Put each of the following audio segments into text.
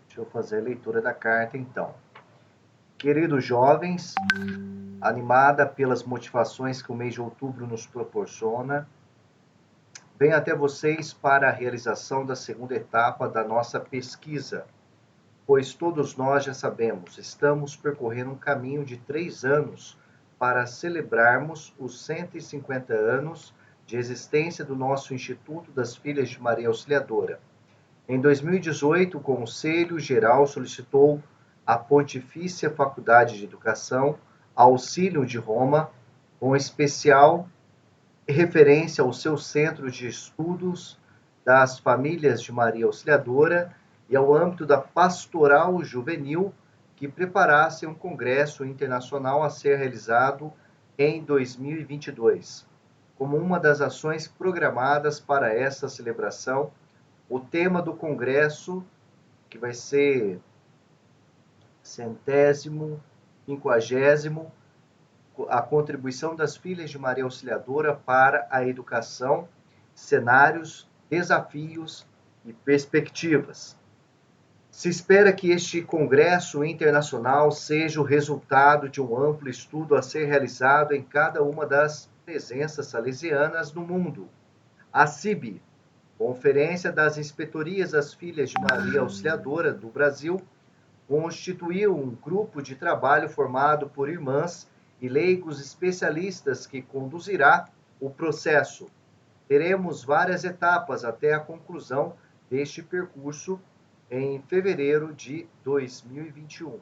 Deixa eu fazer a leitura da carta, então. Queridos jovens, animada pelas motivações que o mês de outubro nos proporciona, venho até vocês para a realização da segunda etapa da nossa pesquisa, pois todos nós já sabemos, estamos percorrendo um caminho de 3 anos para celebrarmos os 150 anos de existência do nosso Instituto das Filhas de Maria Auxiliadora. Em 2018, o Conselho Geral solicitou à Pontifícia Faculdade de Educação Auxílio de Roma, com especial referência ao seu centro de estudos das famílias de Maria Auxiliadora e ao âmbito da pastoral juvenil, que preparassem um congresso internacional a ser realizado em 2022. Como uma das ações programadas para essa celebração, o tema do congresso, que vai ser 150º, a contribuição das Filhas de Maria Auxiliadora para a educação, cenários, desafios e perspectivas. Se espera que este congresso internacional seja o resultado de um amplo estudo a ser realizado em cada uma das presenças salesianas no mundo. A CIB, Conferência das Inspetorias das Filhas de Maria Auxiliadora do Brasil, constituiu um grupo de trabalho formado por irmãs e leigos especialistas que conduzirá o processo. Teremos várias etapas até a conclusão deste percurso em fevereiro de 2021.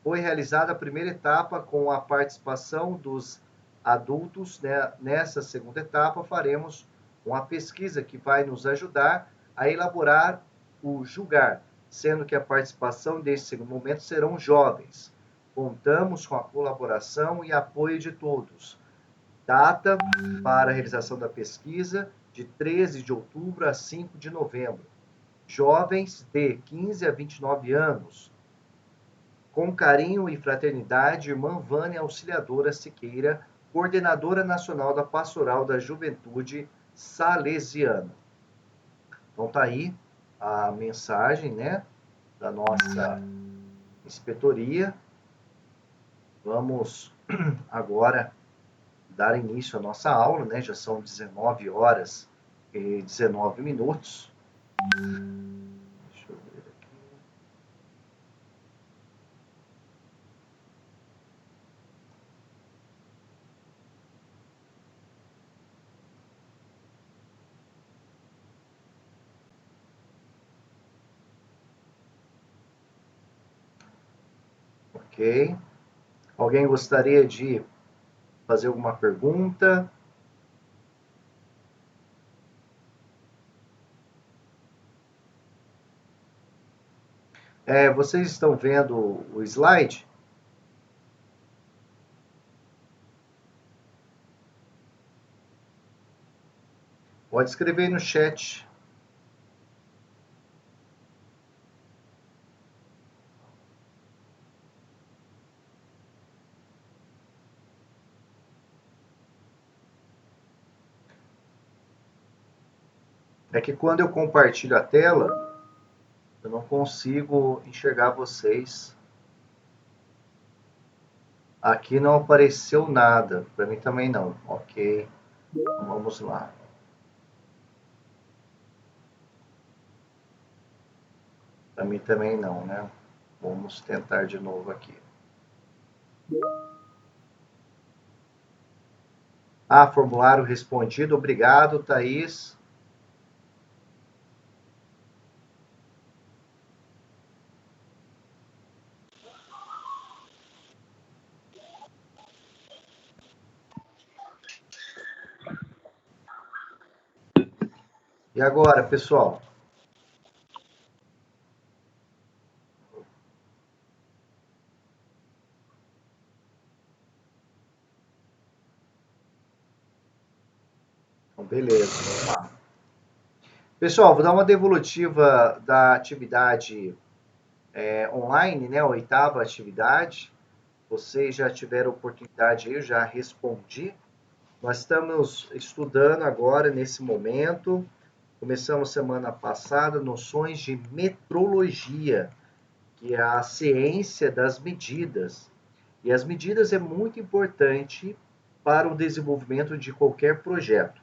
Foi realizada a primeira etapa com a participação dos adultos. Nessa segunda etapa, faremos uma pesquisa que vai nos ajudar a elaborar o julgar, sendo que a participação desse segundo momento serão jovens. Contamos com a colaboração e apoio de todos. Data para a realização da pesquisa, de 13 de outubro a 5 de novembro. Jovens de 15 a 29 anos. Com carinho e fraternidade, irmã Vânia Auxiliadora Siqueira, coordenadora nacional da Pastoral da Juventude Salesiana. Então tá aí a mensagem, da nossa inspetoria. Vamos agora dar início à nossa aula, já são 19 horas e 19 minutos. Deixa eu ver aqui. Ok. Alguém gostaria de fazer alguma pergunta? Vocês estão vendo o slide? Pode escrever aí no chat. É que quando eu compartilho a tela, eu não consigo enxergar vocês. Aqui não apareceu nada, para mim também não. Ok, então vamos lá. Para mim também não, né? Vamos tentar de novo aqui. Formulário respondido. Obrigado, Thaís. E agora, pessoal? Então, beleza, vamos lá. Pessoal, vou dar uma devolutiva da atividade online, a oitava atividade. Vocês já tiveram oportunidade aí, eu já respondi. Nós estamos estudando agora, nesse momento, Começamos semana passada noções de metrologia, que é a ciência das medidas. E as medidas é muito importante para o desenvolvimento de qualquer projeto.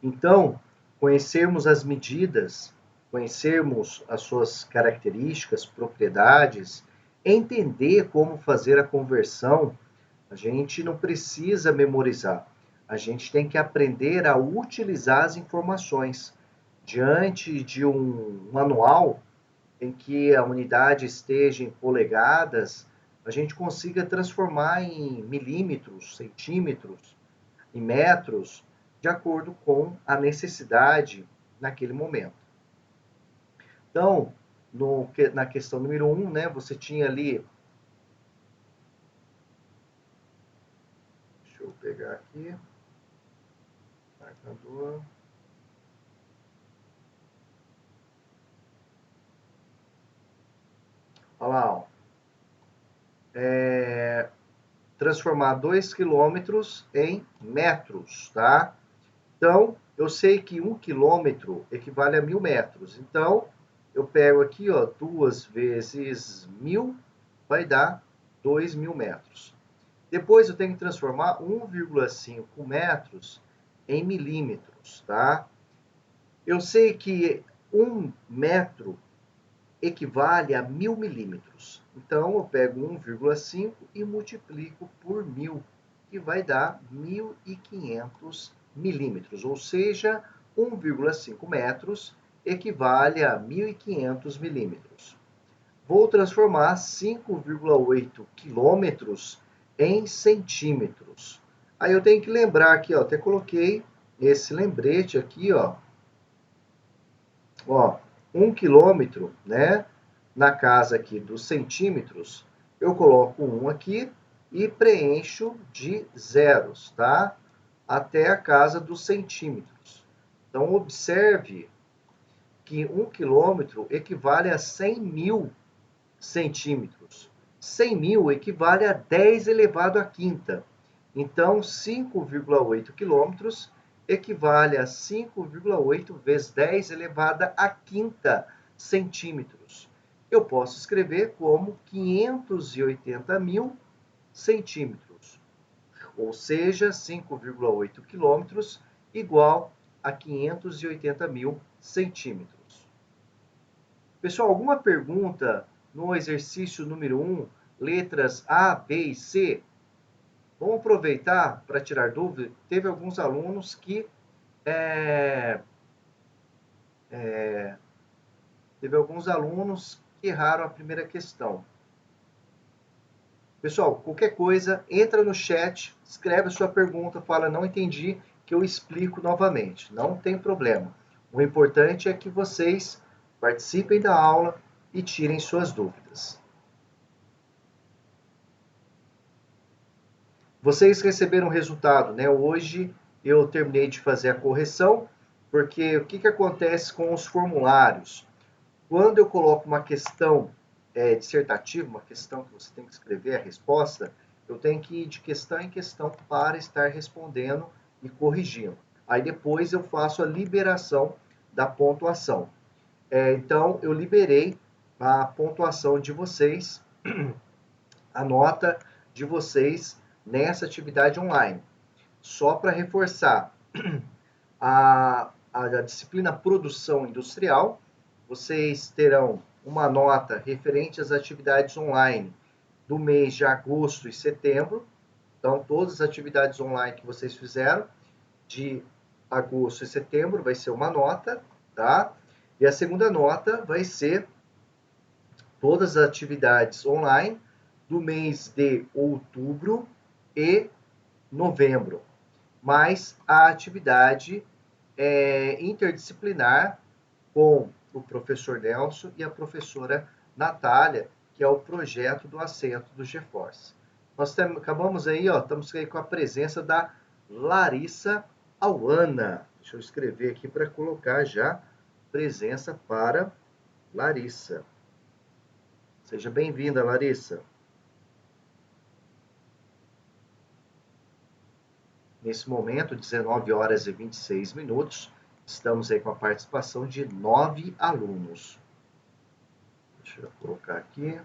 Então, conhecermos as medidas, conhecermos as suas características, propriedades, entender como fazer a conversão, a gente não precisa memorizar. A gente tem que aprender a utilizar as informações. Diante de um manual em que a unidade esteja em polegadas, a gente consiga transformar em milímetros, centímetros, em metros, de acordo com a necessidade naquele momento. Então, na questão número 1, né, você tinha ali. Deixa eu pegar aqui. Marcador. Olha lá, ó. Transformar 2 quilômetros em metros, tá? Então, eu sei que 1 quilômetro equivale a 1.000 metros. Então, eu pego aqui, ó, 2 vezes 1.000 vai dar 2.000 metros. Depois eu tenho que transformar 1,5 metros em milímetros, tá? Eu sei que 1 metro equivale a 1.000 milímetros. Então, eu pego 1,5 e multiplico por 1.000, que vai dar 1.500 milímetros, ou seja, 1,5 metros equivale a 1.500 milímetros. Vou transformar 5,8 quilômetros em centímetros. Aí eu tenho que lembrar aqui, ó, até coloquei esse lembrete aqui, ó, 1 quilômetro, né? Na casa aqui dos centímetros, eu coloco 1 aqui e preencho de zeros, tá? Até a casa dos centímetros. Então, observe que 1 quilômetro equivale a 100.000 centímetros. 100.000 equivale a 10 elevado à quinta. Então, 5,8 quilômetros equivale a 5,8 vezes 10 elevada à quinta centímetros. Eu posso escrever como 580.000 centímetros, ou seja, 5,8 quilômetros igual a 580.000 centímetros. Pessoal, alguma pergunta no exercício número 1, letras A, B e C? Vamos aproveitar para tirar dúvida. Teve alguns alunos que erraram a primeira questão. Pessoal, qualquer coisa, entra no chat, escreve a sua pergunta, fala não entendi, que eu explico novamente. Não tem problema. O importante é que vocês participem da aula e tirem suas dúvidas. Vocês receberam o resultado, né? Hoje eu terminei de fazer a correção, porque o que acontece com os formulários? Quando eu coloco uma questão dissertativa, uma questão que você tem que escrever a resposta, eu tenho que ir de questão em questão para estar respondendo e corrigindo. Aí depois eu faço a liberação da pontuação. Então, eu liberei a pontuação de vocês, a nota de vocês nessa atividade online. Só para reforçar, a disciplina produção industrial, vocês terão uma nota referente às atividades online do mês de agosto e setembro. Então, todas as atividades online que vocês fizeram de agosto e setembro vai ser uma nota, tá? E a segunda nota vai ser todas as atividades online do mês de outubro e novembro, mais a atividade interdisciplinar com o professor Nelson e a professora Natália, que é o projeto do assento do GeForce. Nós acabamos aí, ó, estamos aí com a presença da Larissa Auana. Deixa eu escrever aqui para colocar já presença para Larissa. Seja bem-vinda, Larissa. Nesse momento, 19 horas e 26 minutos, Estamos aí com a participação de 9 alunos. Deixa eu colocar aqui.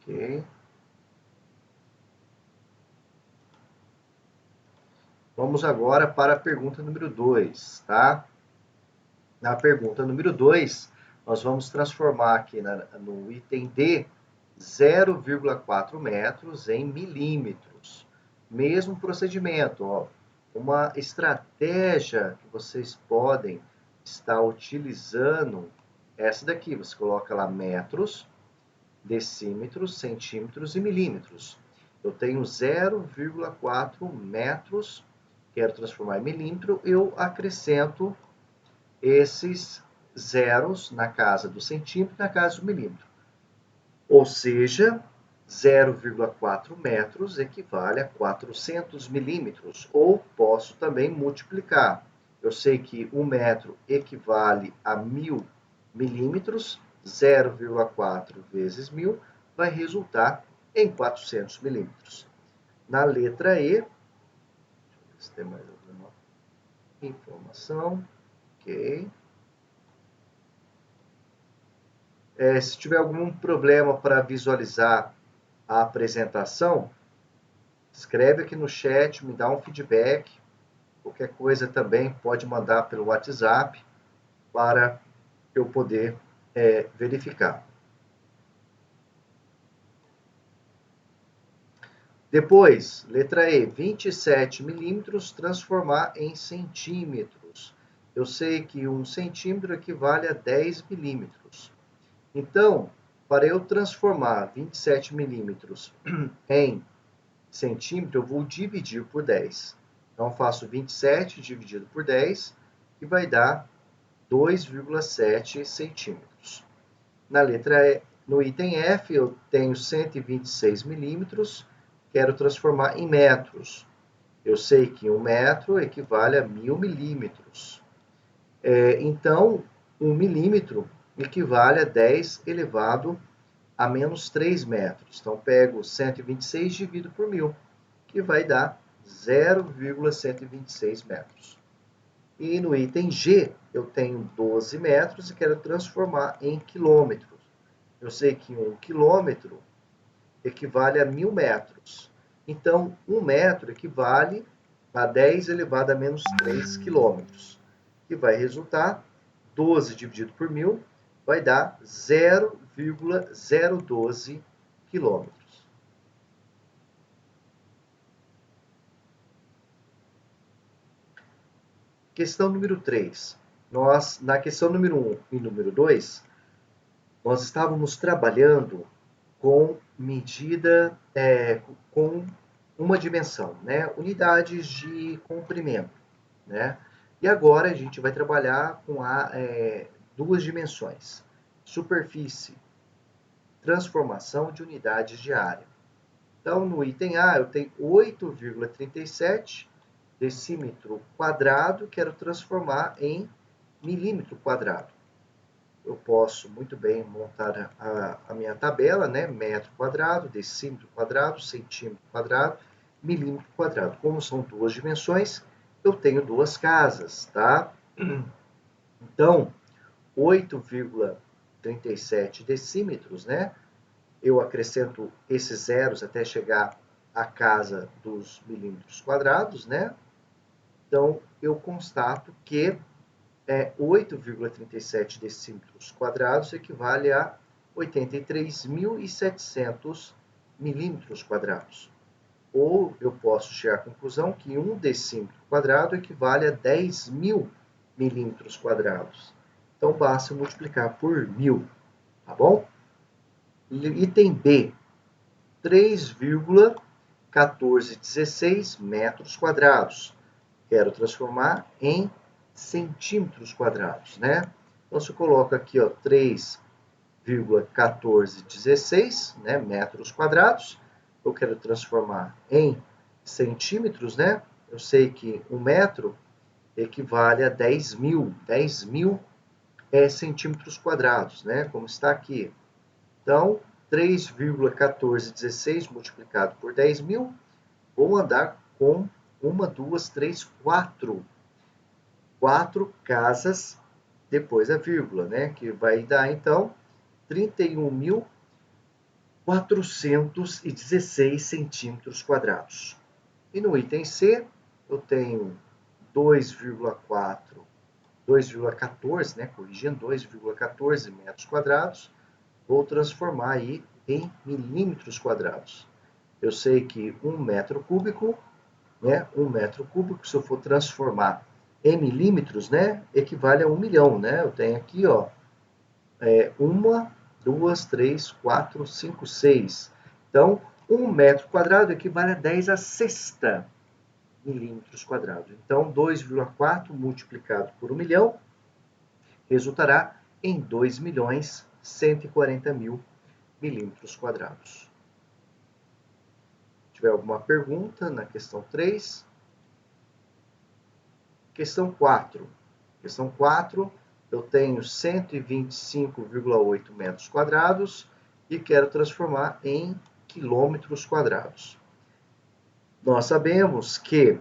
Ok. Vamos agora para a pergunta número 2, tá? Na pergunta número 2, nós vamos transformar aqui no item D 0,4 metros em milímetros. Mesmo procedimento, ó. Uma estratégia que vocês podem estar utilizando, essa daqui, você coloca lá metros, decímetros, centímetros e milímetros. Eu tenho 0,4 metros, quero transformar em milímetro, eu acrescento esses zeros na casa do centímetro e na casa do milímetro. Ou seja, 0,4 metros equivale a 400 milímetros. Ou posso também multiplicar. Eu sei que 1 metro equivale a 1000 milímetros. 0,4 vezes 1000 vai resultar em 400 milímetros. Na letra E, deixa eu ver se tem mais alguma informação. Ok. Se tiver algum problema para visualizar a apresentação, escreve aqui no chat, me dá um feedback. Qualquer coisa também pode mandar pelo WhatsApp para eu poder verificar. Depois, letra E, 27 milímetros, transformar em centímetros. Eu sei que 1 centímetro equivale a 10 milímetros. Então, para eu transformar 27 milímetros em centímetro, eu vou dividir por 10. Então, eu faço 27 dividido por 10, que vai dar 2,7 centímetros. Na letra E, no item F, eu tenho 126 milímetros, quero transformar em metros. Eu sei que 1 metro equivale a 1000 milímetros. Então, 1 milímetro equivale a 10 elevado a menos 3 metros. Então, pego 126 e divido por 1000, que vai dar 0,126 metros. E no item G, eu tenho 12 metros e quero transformar em quilômetros. Eu sei que 1 quilômetro equivale a 1000 metros. Então, 1 metro equivale a 10 elevado a menos 3 quilômetros, que vai resultar 12 dividido por 1000 vai dar 0,012 quilômetros. Questão número 3. Na questão número 1 e número 2, nós estávamos trabalhando com medida, com uma dimensão, né? Unidades de comprimento, né? E agora a gente vai trabalhar com duas dimensões: superfície, transformação de unidades de área. Então, no item A, eu tenho 8,37 decímetro quadrado, quero transformar em milímetro quadrado. Eu posso muito bem montar a minha tabela, né? Metro quadrado, decímetro quadrado, centímetro quadrado, milímetro quadrado. Como são duas dimensões, eu tenho duas casas, tá? Então, 8,37 decímetros, né? Eu acrescento esses zeros até chegar à casa dos milímetros quadrados, né? Então, eu constato que 8,37 decímetros quadrados equivale a 83.700 milímetros quadrados. Ou eu posso chegar à conclusão que 1 decímetro quadrado equivale a 10.000 milímetros quadrados. Então, basta multiplicar por 1000, tá bom? Item B, 3,1416 metros quadrados. Quero transformar em centímetros quadrados, né? Então, se eu coloco aqui, ó, 3,1416, né, metros quadrados, eu quero transformar em centímetros, né? Eu sei que 1 metro equivale a 10.000 centímetros quadrados, né? Como está aqui. Então, 3,1416 multiplicado por 10.000, vou andar com uma, duas, três, quatro. Quatro casas depois a vírgula, né? Que vai dar, então, 31.416 centímetros quadrados. E no item C, eu tenho 2,14, né? Corrigindo, 2,14 metros quadrados. Vou transformar aí em milímetros quadrados. Eu sei que 1 metro cúbico, né? 1 metro cúbico, se eu for transformar em milímetros, né? Equivale a 1 milhão, né? Eu tenho aqui, ó, uma, duas, três, quatro, cinco, seis. Então, 1 metro quadrado equivale a 10 a sexta milímetros quadrados. Então, 2,4 multiplicado por 1 milhão resultará em 2.140.000 milímetros quadrados. Se tiver alguma pergunta na questão 3. Questão 4. Questão 4, eu tenho 125,8 metros quadrados e quero transformar em quilômetros quadrados. Nós sabemos que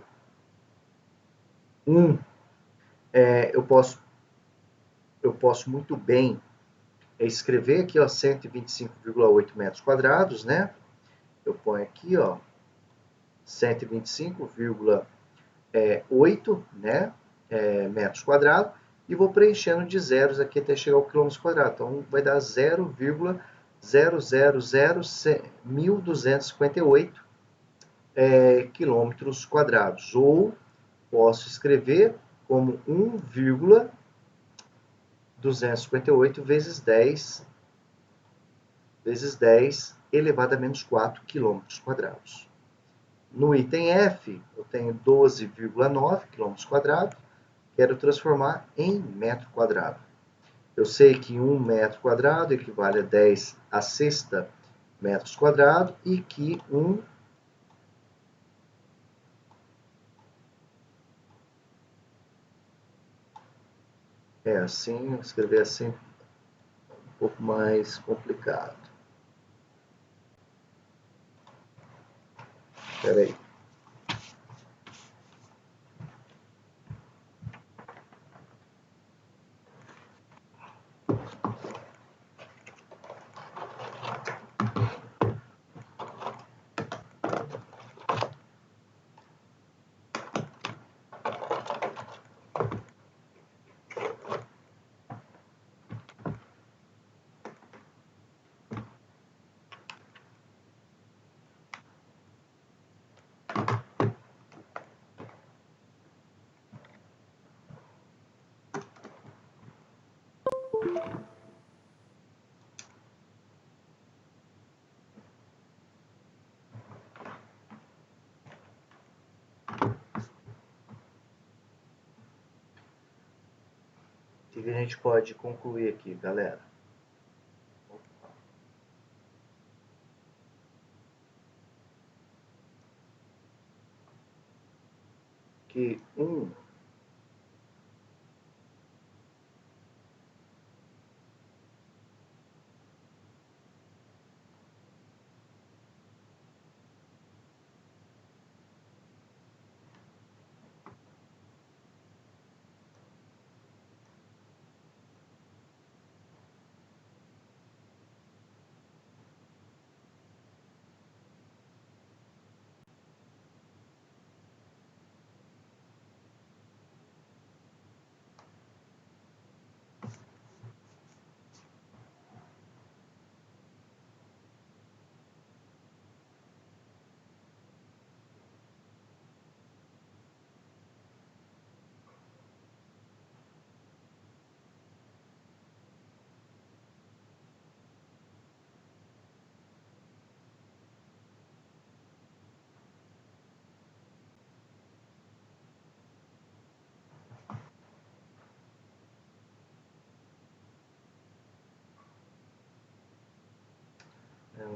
eu posso muito bem escrever aqui, ó, 125,8 metros quadrados, né? Eu ponho aqui, ó, 125,8, né, metros quadrados, e vou preenchendo de zeros aqui até chegar ao quilômetros quadrados. Então, vai dar 0,000158 quilômetros quadrados. Ou posso escrever como 1,258 vezes 10 elevado a menos 4 quilômetros quadrados. No item F, eu tenho 12,9 quilômetros quadrados. Quero transformar em metro quadrado. Eu sei que 1 metro quadrado equivale a 10 a sexta metros quadrados e que assim, escrever assim um pouco mais complicado. Espera aí. O que a gente pode concluir aqui, galera? Que não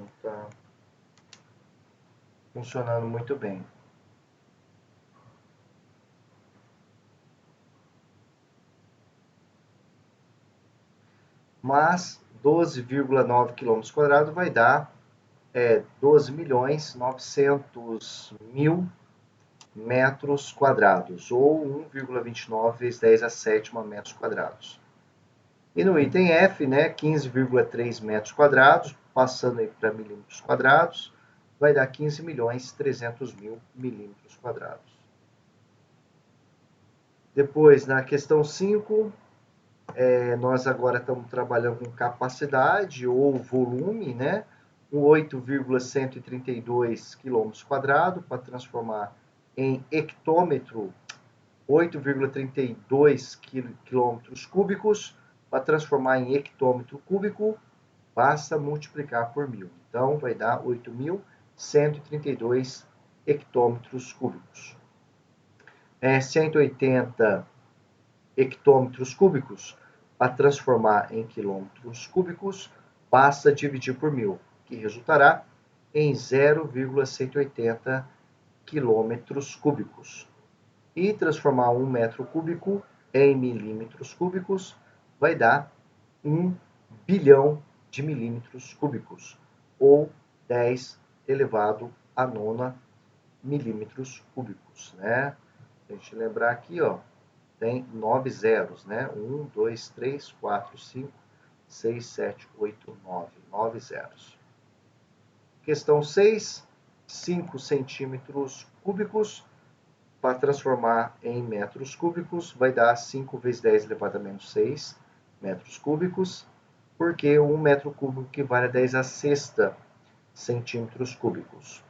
está funcionando muito bem. Mas 12,9 km² vai dar 12.900.000 metros quadrados, ou 1,29 vezes 10 a sétima metros quadrados. E no item F, né, 15,3 metros quadrados, passando aí para milímetros quadrados, vai dar 15.300.000 milímetros quadrados. Depois, na questão 5, nós agora estamos trabalhando com capacidade ou volume, né? 8,132 km² para transformar em hectômetro, 8,32 km³ para transformar em hectômetro cúbico, basta multiplicar por 1.000. Então, vai dar 8.132 hectômetros cúbicos. 180 hectômetros cúbicos, para transformar em quilômetros cúbicos, basta dividir por 1.000, que resultará em 0,180 quilômetros cúbicos. E transformar 1 metro cúbico em milímetros cúbicos vai dar 1 bilhão de milímetros cúbicos, ou 10 elevado a 9 milímetros cúbicos, né? A gente lembrar aqui, ó, tem 9 zeros, né? 1, 2, 3, 4, 5, 6, 7, 8, 9. 9 zeros. Questão 6, 5 centímetros cúbicos, para transformar em metros cúbicos, vai dar 5 vezes 10 elevado a menos 6 metros cúbicos, porque 1 metro cúbico equivale a 10 a sexta centímetros cúbicos.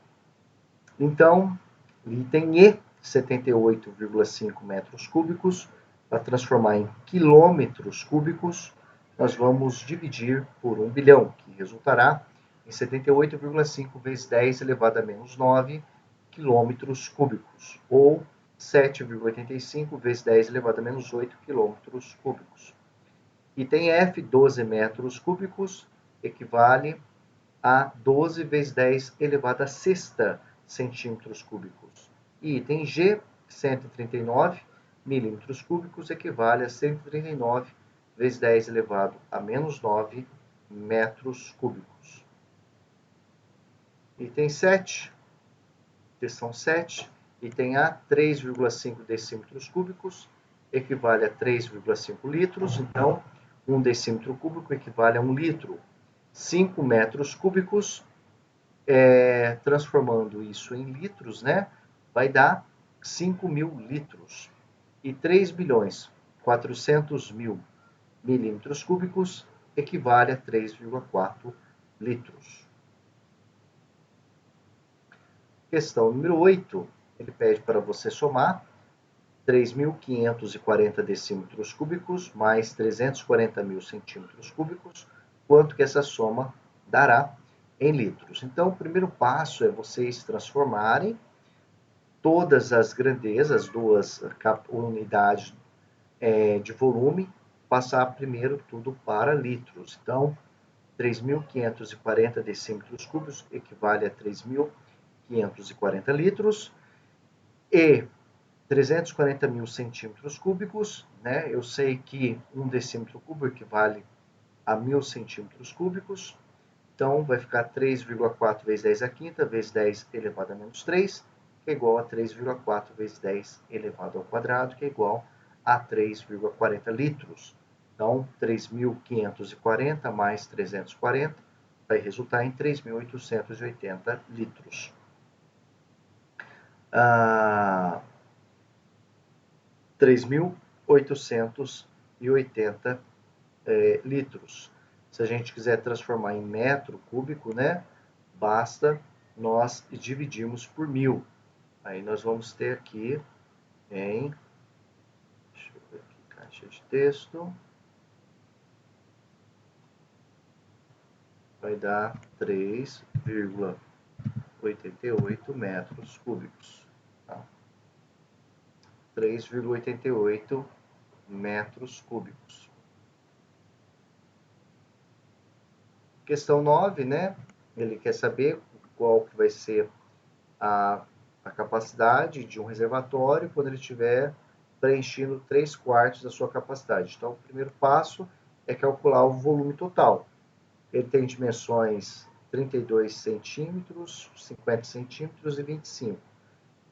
Então, item E, 78,5 metros cúbicos, para transformar em quilômetros cúbicos, nós vamos dividir por 1 bilhão, que resultará em 78,5 vezes 10 elevado a menos 9 quilômetros cúbicos, ou 7,85 vezes 10 elevado a menos 8 quilômetros cúbicos. Item F, 12 metros cúbicos, equivale a 12 vezes 10 elevado a sexta centímetros cúbicos. E item G, 139 milímetros cúbicos, equivale a 139 vezes 10 elevado a menos 9 metros cúbicos. Item 7, questão 7, item A, 3,5 decímetros cúbicos, equivale a 3,5 litros, então 1 decímetro cúbico equivale a 1 litro. 5 metros cúbicos, transformando isso em litros, né, vai dar 5.000 litros. E 3.400.000 milímetros cúbicos equivale a 3,4 litros. Questão número 8, ele pede para você somar 3.540 decímetros cúbicos mais 340.000 centímetros cúbicos, quanto que essa soma dará em litros. Então, o primeiro passo é vocês transformarem todas as grandezas, duas unidades de volume, passar primeiro tudo para litros. Então, 3.540 decímetros cúbicos equivale a 3.540 litros, e 340.000 centímetros cúbicos, né? Eu sei que 1 decímetro cúbico equivale a 1.000 centímetros cúbicos, então vai ficar 3,4 vezes 10 a quinta, vezes 10 elevado a menos 3, que é igual a 3,4 vezes 10 elevado ao quadrado, que é igual a 3,40 litros. Então, 3.540 mais 340 vai resultar em 3.880 litros. 3.880 litros. Se a gente quiser transformar em metro cúbico, né, basta nós dividirmos por 1.000. Aí nós vamos ter aqui em, deixa eu ver aqui, caixa de texto, vai dar 3,88 metros cúbicos. Tá? 3,88 metros cúbicos. Questão 9, né? Ele quer saber qual que vai ser a capacidade de um reservatório quando ele estiver preenchendo 3/4 da sua capacidade. Então, o primeiro passo é calcular o volume total. ele tem dimensões 32 centímetros, 50 centímetros e 25.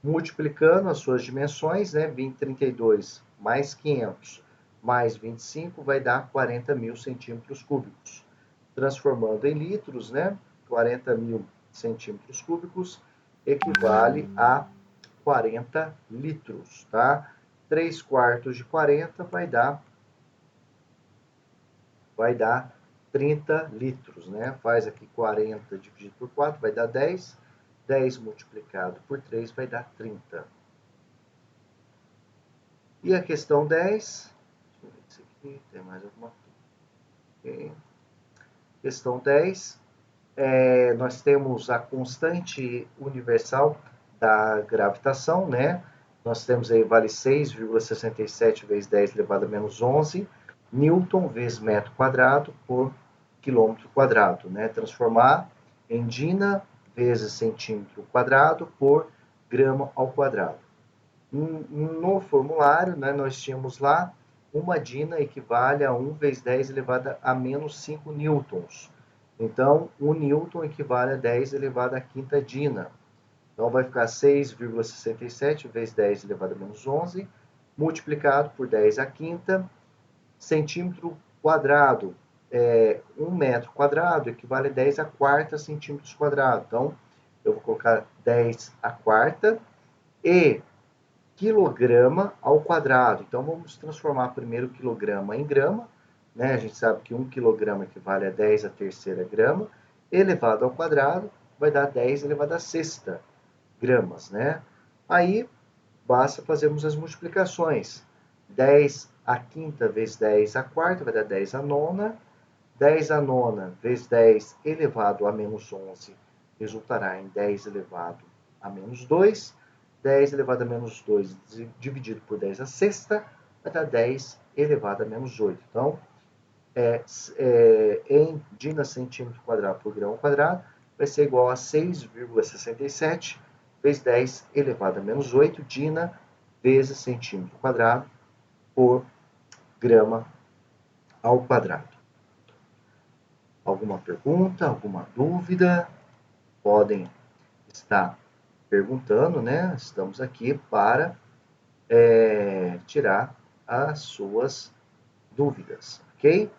Multiplicando as suas dimensões, né, 32 mais 500 mais 25 vai dar 40 mil centímetros cúbicos. Transformando em litros, né, 40 mil centímetros cúbicos equivale a 40 litros, tá? 3 quartos de 40 vai dar 30 litros, né? Faz aqui 40 dividido por 4 vai dar 10. 10 multiplicado por 3 vai dar 30. E a questão 10, deixa eu ver isso aqui, tem mais alguma coisa. Okay. Questão 10, nós temos a constante universal da gravitação, né? Nós temos aí, vale 6,67 vezes 10 elevado a menos 11 Newton vezes metro quadrado por quilômetro quadrado, né? Transformar em Dina vezes centímetro quadrado por grama ao quadrado. No formulário, né, nós tínhamos lá uma Dina equivale a 1 vezes 10 elevado a menos 5 newtons. Então, 1 newton equivale a 10 elevado a quinta Dina. Então, vai ficar 6,67 vezes 10 elevado a menos 11, multiplicado por 10 a quinta, centímetro quadrado. 1 metro quadrado equivale a 10 a quarta centímetros quadrados. Então, eu vou colocar 10 a quarta e quilograma ao quadrado. Então, vamos transformar primeiro quilograma em grama. Né? A gente sabe que 1 quilograma equivale a 10 a terceira grama, elevado ao quadrado, vai dar 10 elevado a sexta gramas. Né? Aí, basta fazermos as multiplicações. 10 a quinta vezes 10 a quarta vai dar 10 a nona. 10 a nona vezes 10 elevado a menos 11 resultará em 10 elevado a menos 2. 10 elevado a menos 2 dividido por 10 a sexta vai dar 10 elevado a menos 8. Então, em Dina centímetro quadrado por grão quadrado, vai ser igual a 6,67 vezes 10 elevado a menos 8 Dina vezes centímetro quadrado por grama ao quadrado. Alguma pergunta, alguma dúvida? Podem estar perguntando, né? Estamos aqui para tirar as suas dúvidas, ok?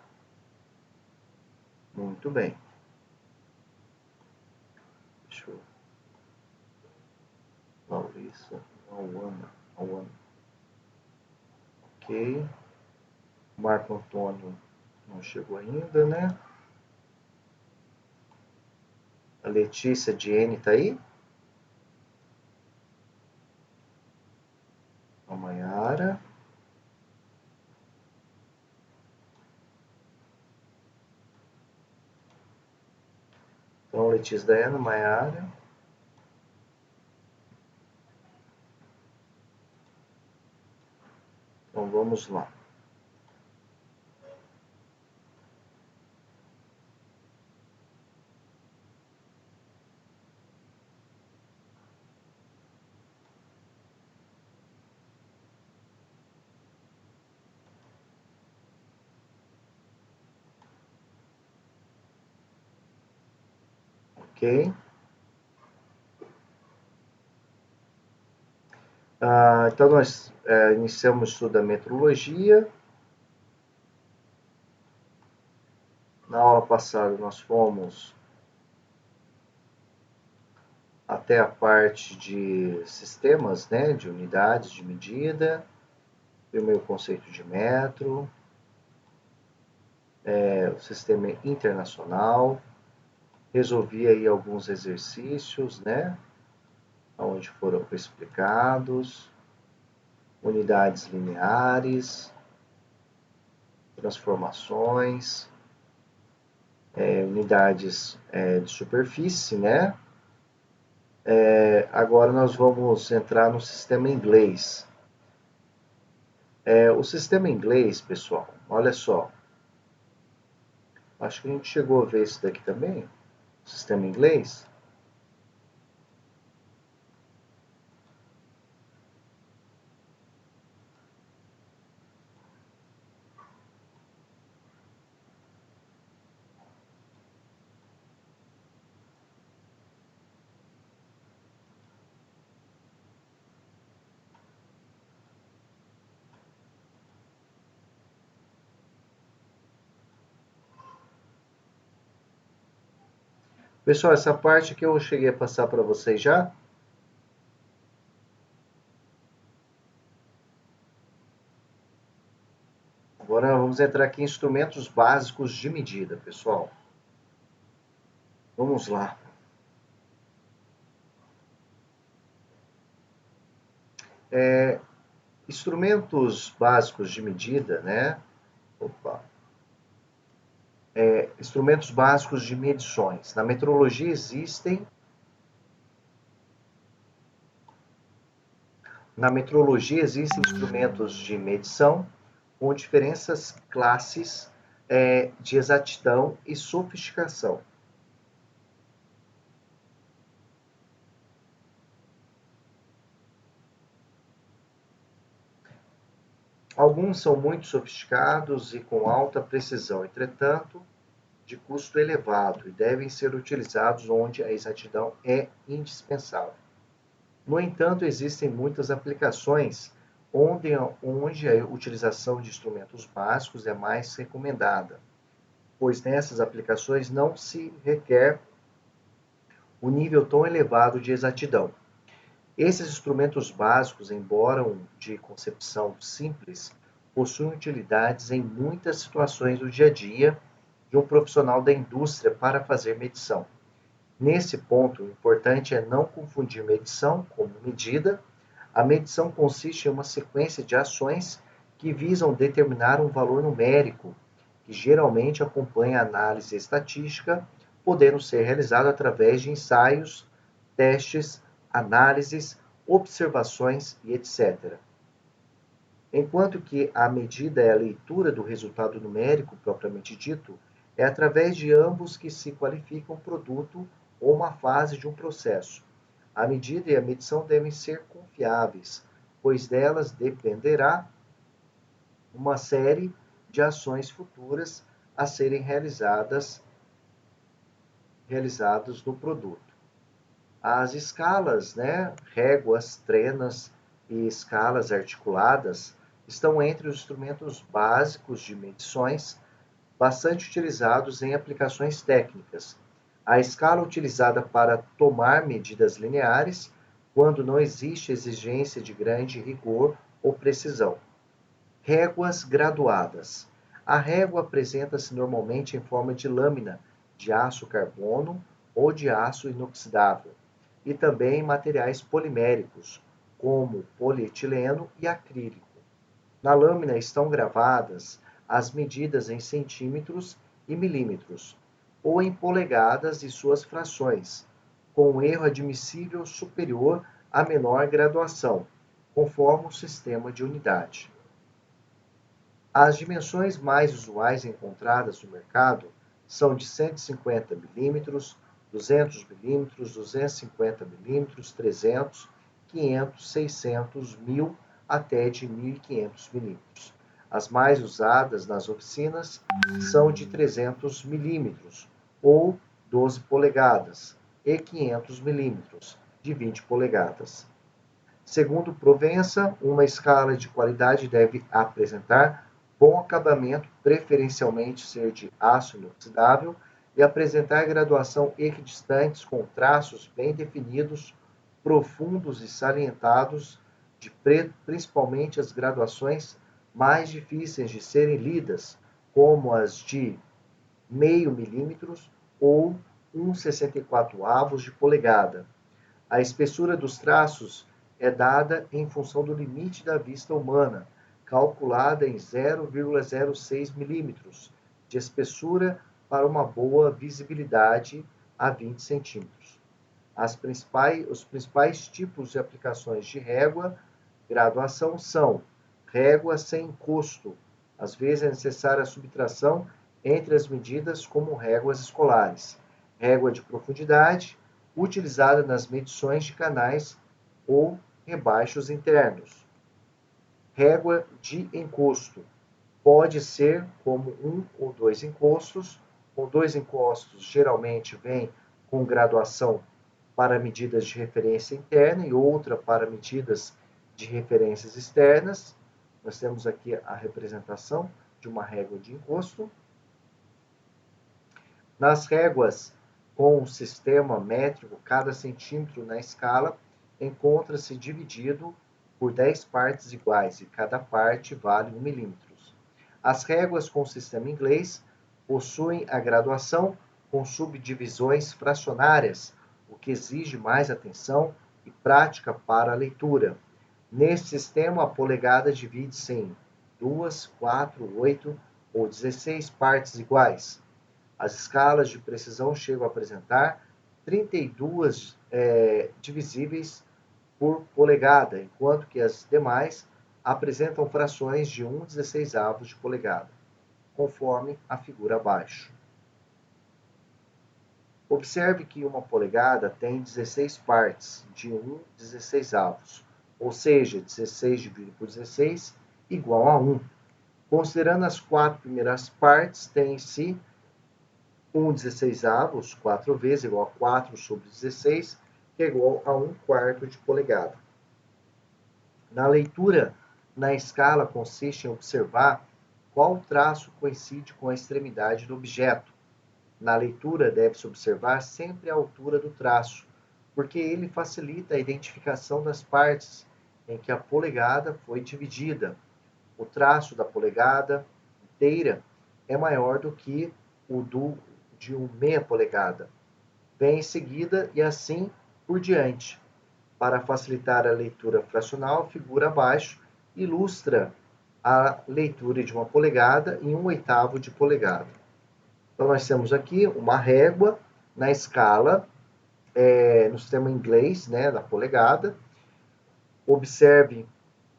Muito bem. Deixa eu... Laurissa, Auana. Ok. Marco Antônio não chegou ainda, né? A Letícia Diene está aí? A Maiara. Então, Letícia Daiana, Maiara. Então, vamos lá. Ok? Então, nós iniciamos o estudo da metrologia. Na aula passada, nós fomos até a parte de sistemas, né, de unidades de medida, primeiro conceito de metro, o sistema internacional, resolvi aí alguns exercícios, né, onde foram explicados, unidades lineares, transformações, unidades de superfície, né? Agora nós vamos entrar no sistema inglês. O sistema inglês, pessoal, olha só. Acho que a gente chegou a ver isso daqui também, o sistema inglês. Pessoal, essa parte que eu cheguei a passar para vocês já. Agora vamos entrar aqui em instrumentos básicos de medida, pessoal. Vamos lá. Instrumentos básicos de medida, né? Opa. Instrumentos básicos de medições. Na metrologia existem instrumentos de medição com diferentes classes de exatidão e sofisticação. Alguns são muito sofisticados e com alta precisão, entretanto, de custo elevado e devem ser utilizados onde a exatidão é indispensável. No entanto, existem muitas aplicações onde a utilização de instrumentos básicos é mais recomendada, pois nessas aplicações não se requer o nível tão elevado de exatidão. Esses instrumentos básicos, embora de concepção simples, possuem utilidades em muitas situações do dia a dia de um profissional da indústria para fazer medição. Nesse ponto, o importante é não confundir medição como medida. A medição consiste em uma sequência de ações que visam determinar um valor numérico, que geralmente acompanha a análise estatística, podendo ser realizado através de ensaios, testes, análises, observações e etc. Enquanto que a medida é a leitura do resultado numérico propriamente dito, é através de ambos que se qualifica um produto ou uma fase de um processo. A medida e a medição devem ser confiáveis, pois delas dependerá uma série de ações futuras a serem realizadas no produto. As escalas, né, réguas, trenas e escalas articuladas estão entre os instrumentos básicos de medições bastante utilizados em aplicações técnicas. A escala utilizada para tomar medidas lineares, quando não existe exigência de grande rigor ou precisão. Réguas graduadas. A régua apresenta-se normalmente em forma de lâmina de aço carbono ou de aço inoxidável, e também em materiais poliméricos, como polietileno e acrílico. Na lâmina estão gravadas as medidas em centímetros e milímetros, ou em polegadas e suas frações, com um erro admissível superior à menor graduação, conforme o sistema de unidade. As dimensões mais usuais encontradas no mercado são de 150 milímetros, 200 milímetros, 250 milímetros, 300, 500, 600, 1000 até de 1500 milímetros. As mais usadas nas oficinas são de 300 milímetros ou 12 polegadas e 500 milímetros de 20 polegadas. Segundo Provença, uma escala de qualidade deve apresentar bom acabamento, preferencialmente ser de aço inoxidável, e apresentar graduação equidistantes com traços bem definidos, profundos e salientados de preto, principalmente as graduações mais difíceis de serem lidas, como as de meio milímetros ou 1,64 avos de polegada. A espessura dos traços é dada em função do limite da vista humana, calculada em 0,06 milímetros de espessura para uma boa visibilidade a 20 centímetros. Os principais tipos de aplicações de régua graduação são régua sem encosto. Às vezes é necessária a subtração entre as medidas, como réguas escolares. Régua de profundidade, utilizada nas medições de canais ou rebaixos internos. Régua de encosto. Pode ser como um ou dois encostos. Com dois encostos, geralmente vem com graduação para medidas de referência interna e outra para medidas de referências externas. Nós temos aqui a representação de uma régua de encosto. Nas réguas Com o sistema métrico, cada centímetro na escala encontra-se dividido por 10 partes iguais e cada parte vale 1 milímetro. As réguas com o sistema inglês possuem a graduação com subdivisões fracionárias, o que exige mais atenção e prática para a leitura. Neste sistema, a polegada divide-se em 2, 4, 8 ou 16 partes iguais. As escalas de precisão chegam a apresentar 32 divisíveis por polegada, enquanto que as demais apresentam frações de 1/16 de polegada, conforme a figura abaixo. Observe que uma polegada tem 16 partes de 1/16, ou seja, 16 dividido por 16 igual a 1. Considerando as 4 primeiras partes, tem-se 1/16, 4 vezes, igual a 4 sobre 16, que é igual a 1/4 de polegada. Na leitura, na escala, consiste em observar qual traço coincide com a extremidade do objeto. Na leitura, deve-se observar sempre a altura do traço, porque ele facilita a identificação das partes em que a polegada foi dividida. O traço da polegada inteira é maior do que o de meia polegada. Vem em seguida e assim por diante. Para facilitar a leitura fracional, a figura abaixo ilustra a leitura de uma polegada em 1/8 de polegada. Então, nós temos aqui uma régua na escala, no sistema inglês, da polegada. Observe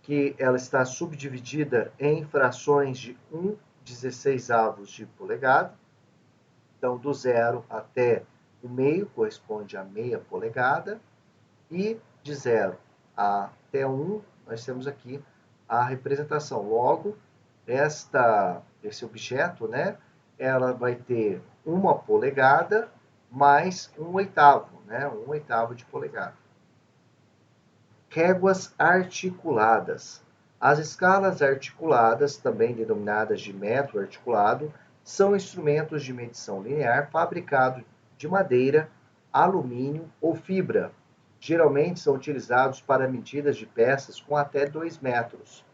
que ela está subdividida em frações de 1/16 de polegada. Então, do 0 até o meio corresponde a meia polegada. E de 0 até 1, nós temos aqui a representação. Logo, esse objeto, ela vai ter 1 polegada mais 1/8, 1/8 de polegada. Réguas articuladas. As escalas articuladas, também denominadas de metro articulado, são instrumentos de medição linear fabricados de madeira, alumínio ou fibra. Geralmente são utilizados para medidas de peças com até 2 metros,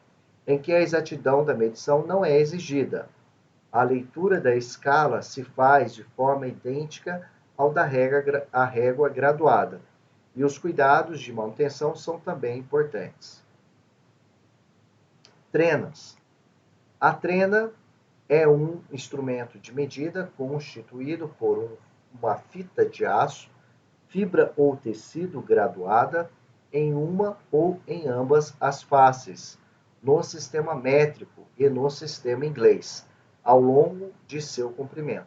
em que a exatidão da medição não é exigida. A leitura da escala se faz de forma idêntica ao da régua graduada, e os cuidados de manutenção são também importantes. Trenas. A trena é um instrumento de medida constituído por uma fita de aço, fibra ou tecido graduada em uma ou em ambas as faces, no sistema métrico e no sistema inglês, ao longo de seu comprimento.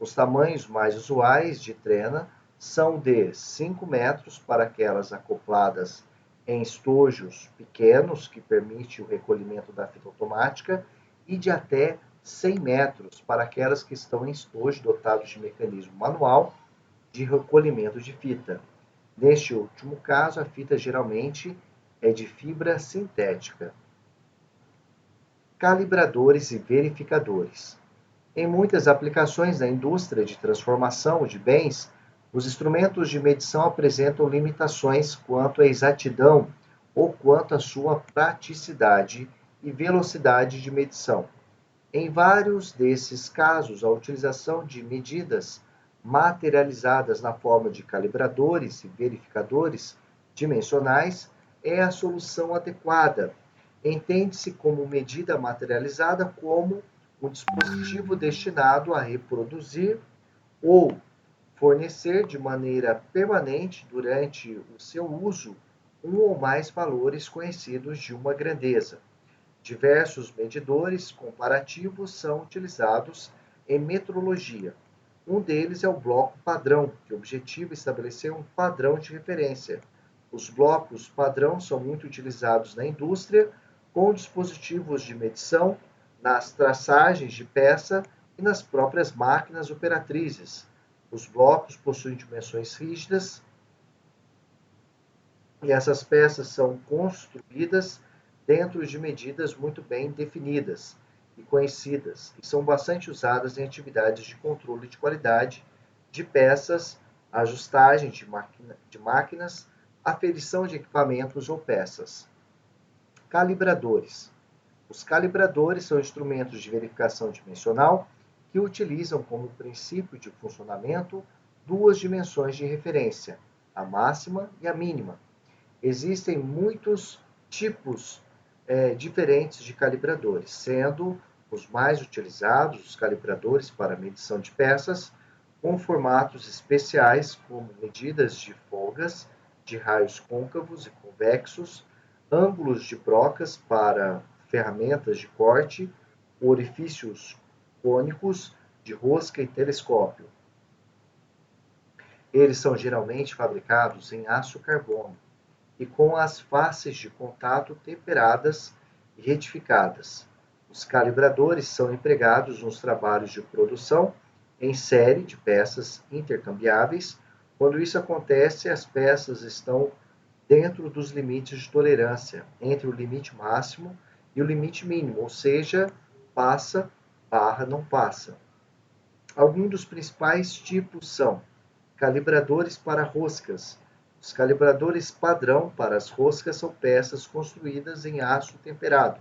Os tamanhos mais usuais de trena são de 5 metros para aquelas acopladas em estojos pequenos, que permite o recolhimento da fita automática, e de até 100 metros para aquelas que estão em estojo dotados de mecanismo manual de recolhimento de fita. Neste último caso, a fita geralmente é de fibra sintética. Calibradores e verificadores. Em muitas aplicações da indústria de transformação de bens, os instrumentos de medição apresentam limitações quanto à exatidão ou quanto à sua praticidade e velocidade de medição. Em vários desses casos, a utilização de medidas materializadas na forma de calibradores e verificadores dimensionais é a solução adequada. Entende-se como medida materializada como um dispositivo destinado a reproduzir ou fornecer de maneira permanente durante o seu uso um ou mais valores conhecidos de uma grandeza. Diversos medidores comparativos são utilizados em metrologia. Um deles é o bloco padrão, que objetiva estabelecer um padrão de referência. Os blocos padrão são muito utilizados na indústria, com dispositivos de medição, nas traçagens de peça e nas próprias máquinas operatrizes. Os blocos possuem dimensões rígidas e essas peças são construídas dentro de medidas muito bem definidas e conhecidas, e são bastante usadas em atividades de controle de qualidade de peças, ajustagem de máquinas, aferição de equipamentos ou peças. Calibradores. Os calibradores são instrumentos de verificação dimensional que utilizam como princípio de funcionamento duas dimensões de referência, a máxima e a mínima. Existem muitos tipos diferentes de calibradores, sendo os mais utilizados os calibradores para medição de peças, com formatos especiais como medidas de folgas, de raios côncavos e convexos, ângulos de brocas para ferramentas de corte, orifícios cônicos de rosca e telescópio. Eles são geralmente fabricados em aço carbono e com as faces de contato temperadas e retificadas. Os calibradores são empregados nos trabalhos de produção em série de peças intercambiáveis. Quando isso acontece, as peças estão dentro dos limites de tolerância, entre o limite máximo e o limite mínimo, ou seja, passa, barra, não passa. Alguns dos principais tipos são calibradores para roscas. Os calibradores padrão para as roscas são peças construídas em aço temperado.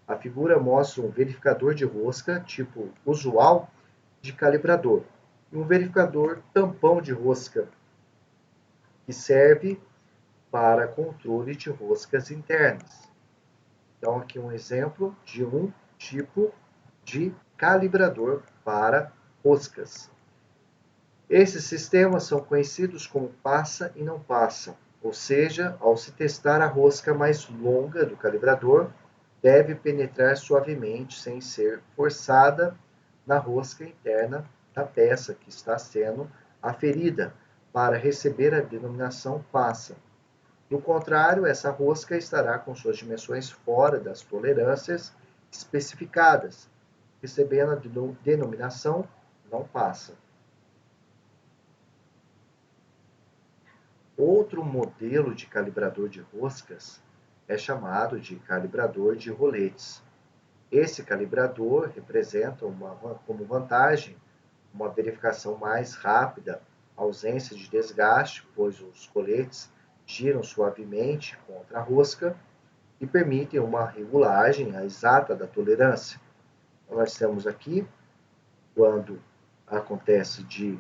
A figura mostra um verificador de rosca, tipo usual de calibrador, e um verificador tampão de rosca, que serve para controle de roscas internas. Então, aqui um exemplo de um tipo de calibrador para roscas. Esses sistemas são conhecidos como passa e não passa, ou seja, ao se testar a rosca mais longa do calibrador, deve penetrar suavemente sem ser forçada na rosca interna da peça que está sendo aferida para receber a denominação passa. Do contrário, essa rosca estará com suas dimensões fora das tolerâncias especificadas, recebendo a denominação não passa. Outro modelo de calibrador de roscas é chamado de calibrador de roletes. Esse calibrador representa como vantagem uma verificação mais rápida, ausência de desgaste, pois os coletes giram suavemente contra a rosca e permitem uma regulagem exata da tolerância. Então, nós temos aqui quando acontece de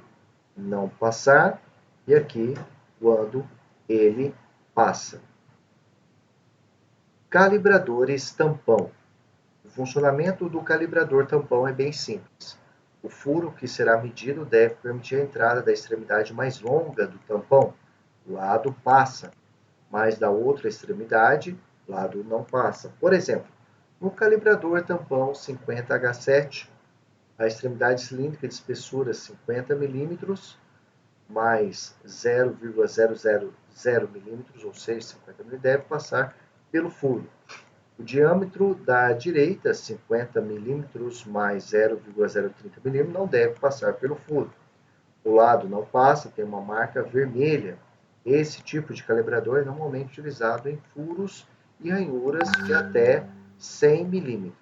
não passar e aqui quando ele passa. Calibradores tampão. O funcionamento do calibrador tampão é bem simples. O furo que será medido deve permitir a entrada da extremidade mais longa do tampão, lado passa, mas da outra extremidade, lado não passa. Por exemplo, no calibrador tampão 50H7, a extremidade cilíndrica de espessura 50 mm mais 0,000 mm, ou seja, 50 mm, deve passar pelo furo. O diâmetro da direita, 50 mm mais 0,030 mm, não deve passar pelo furo. O lado não passa, tem uma marca vermelha. Esse tipo de calibrador é normalmente utilizado em furos e ranhuras de até 100 mm.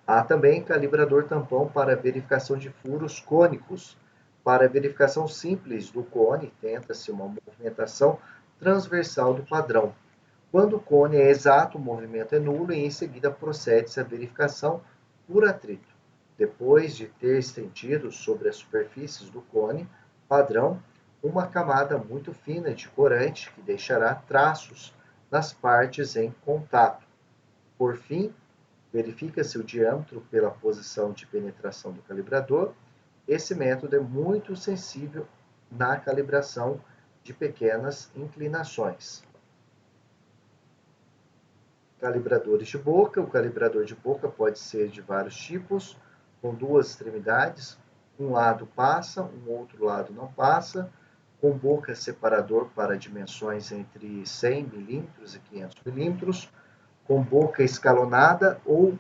Há também calibrador tampão para verificação de furos cônicos. Para verificação simples do cone, tenta-se uma movimentação transversal do padrão. Quando o cone é exato, o movimento é nulo e em seguida procede-se a verificação por atrito. Depois de ter estendido sobre as superfícies do cone padrão uma camada muito fina de corante que deixará traços nas partes em contato. Por fim, verifica-se o diâmetro pela posição de penetração do calibrador. Esse método é muito sensível na calibração de pequenas inclinações. Calibradores de boca. O calibrador de boca pode ser de vários tipos, com duas extremidades. Um lado passa, um outro lado não passa, com boca separador para dimensões entre 100 mm e 500 mm, com boca escalonada ou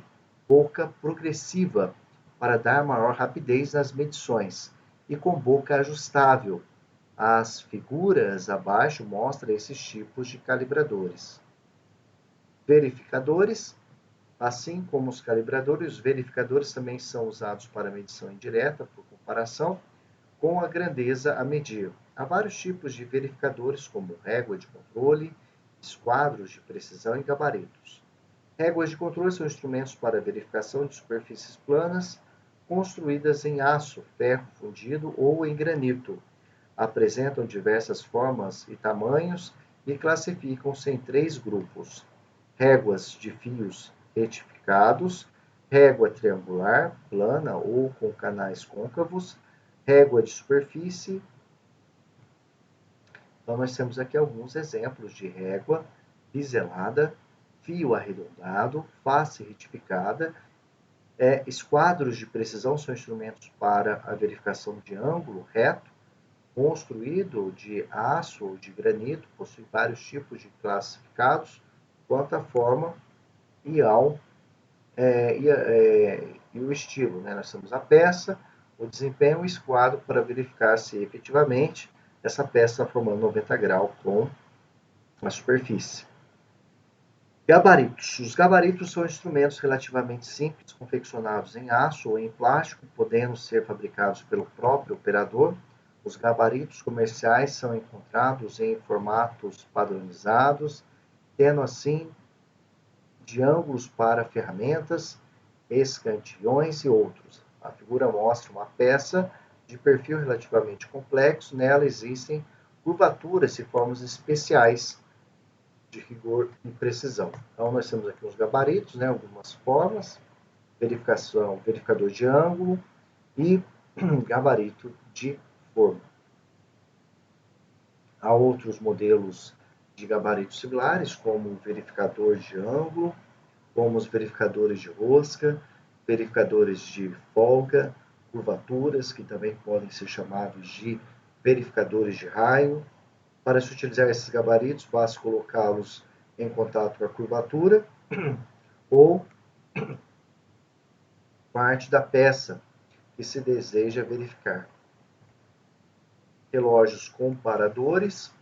boca progressiva, para dar maior rapidez nas medições, e com boca ajustável. As figuras abaixo mostram esses tipos de calibradores. Verificadores. Assim como os calibradores, os verificadores também são usados para medição indireta, por comparação com a grandeza a medir. Há vários tipos de verificadores, como régua de controle, esquadros de precisão e gabaritos. Réguas de controle são instrumentos para verificação de superfícies planas construídas em aço, ferro fundido ou em granito. Apresentam diversas formas e tamanhos e classificam-se em 3 grupos: réguas de fios retificados, régua triangular, plana ou com canais côncavos, régua de superfície. Então, nós temos aqui alguns exemplos de régua biselada, fio arredondado, face retificada. Esquadros de precisão são instrumentos para a verificação de ângulo reto, construído de aço ou de granito, possui vários tipos de classificados, quanto à forma e o estilo. Né? Nós temos a peça, o desempenho e o esquadro para verificar se efetivamente essa peça está formando 90 graus com a superfície. Gabaritos. Os gabaritos são instrumentos relativamente simples, confeccionados em aço ou em plástico, podendo ser fabricados pelo próprio operador. Os gabaritos comerciais são encontrados em formatos padronizados, tendo assim de ângulos para ferramentas, escantilhões e outros. A figura mostra uma peça de perfil relativamente complexo. Nela existem curvaturas e formas especiais de rigor e precisão. Então, nós temos aqui os gabaritos, né, algumas formas, verificador de ângulo e gabarito de forma. Há outros modelos de gabaritos similares, como o verificador de ângulo, como os verificadores de rosca, verificadores de folga, curvaturas, que também podem ser chamados de verificadores de raio. Para se utilizar esses gabaritos, basta colocá-los em contato com a curvatura ou parte da peça que se deseja verificar. Relógios comparadores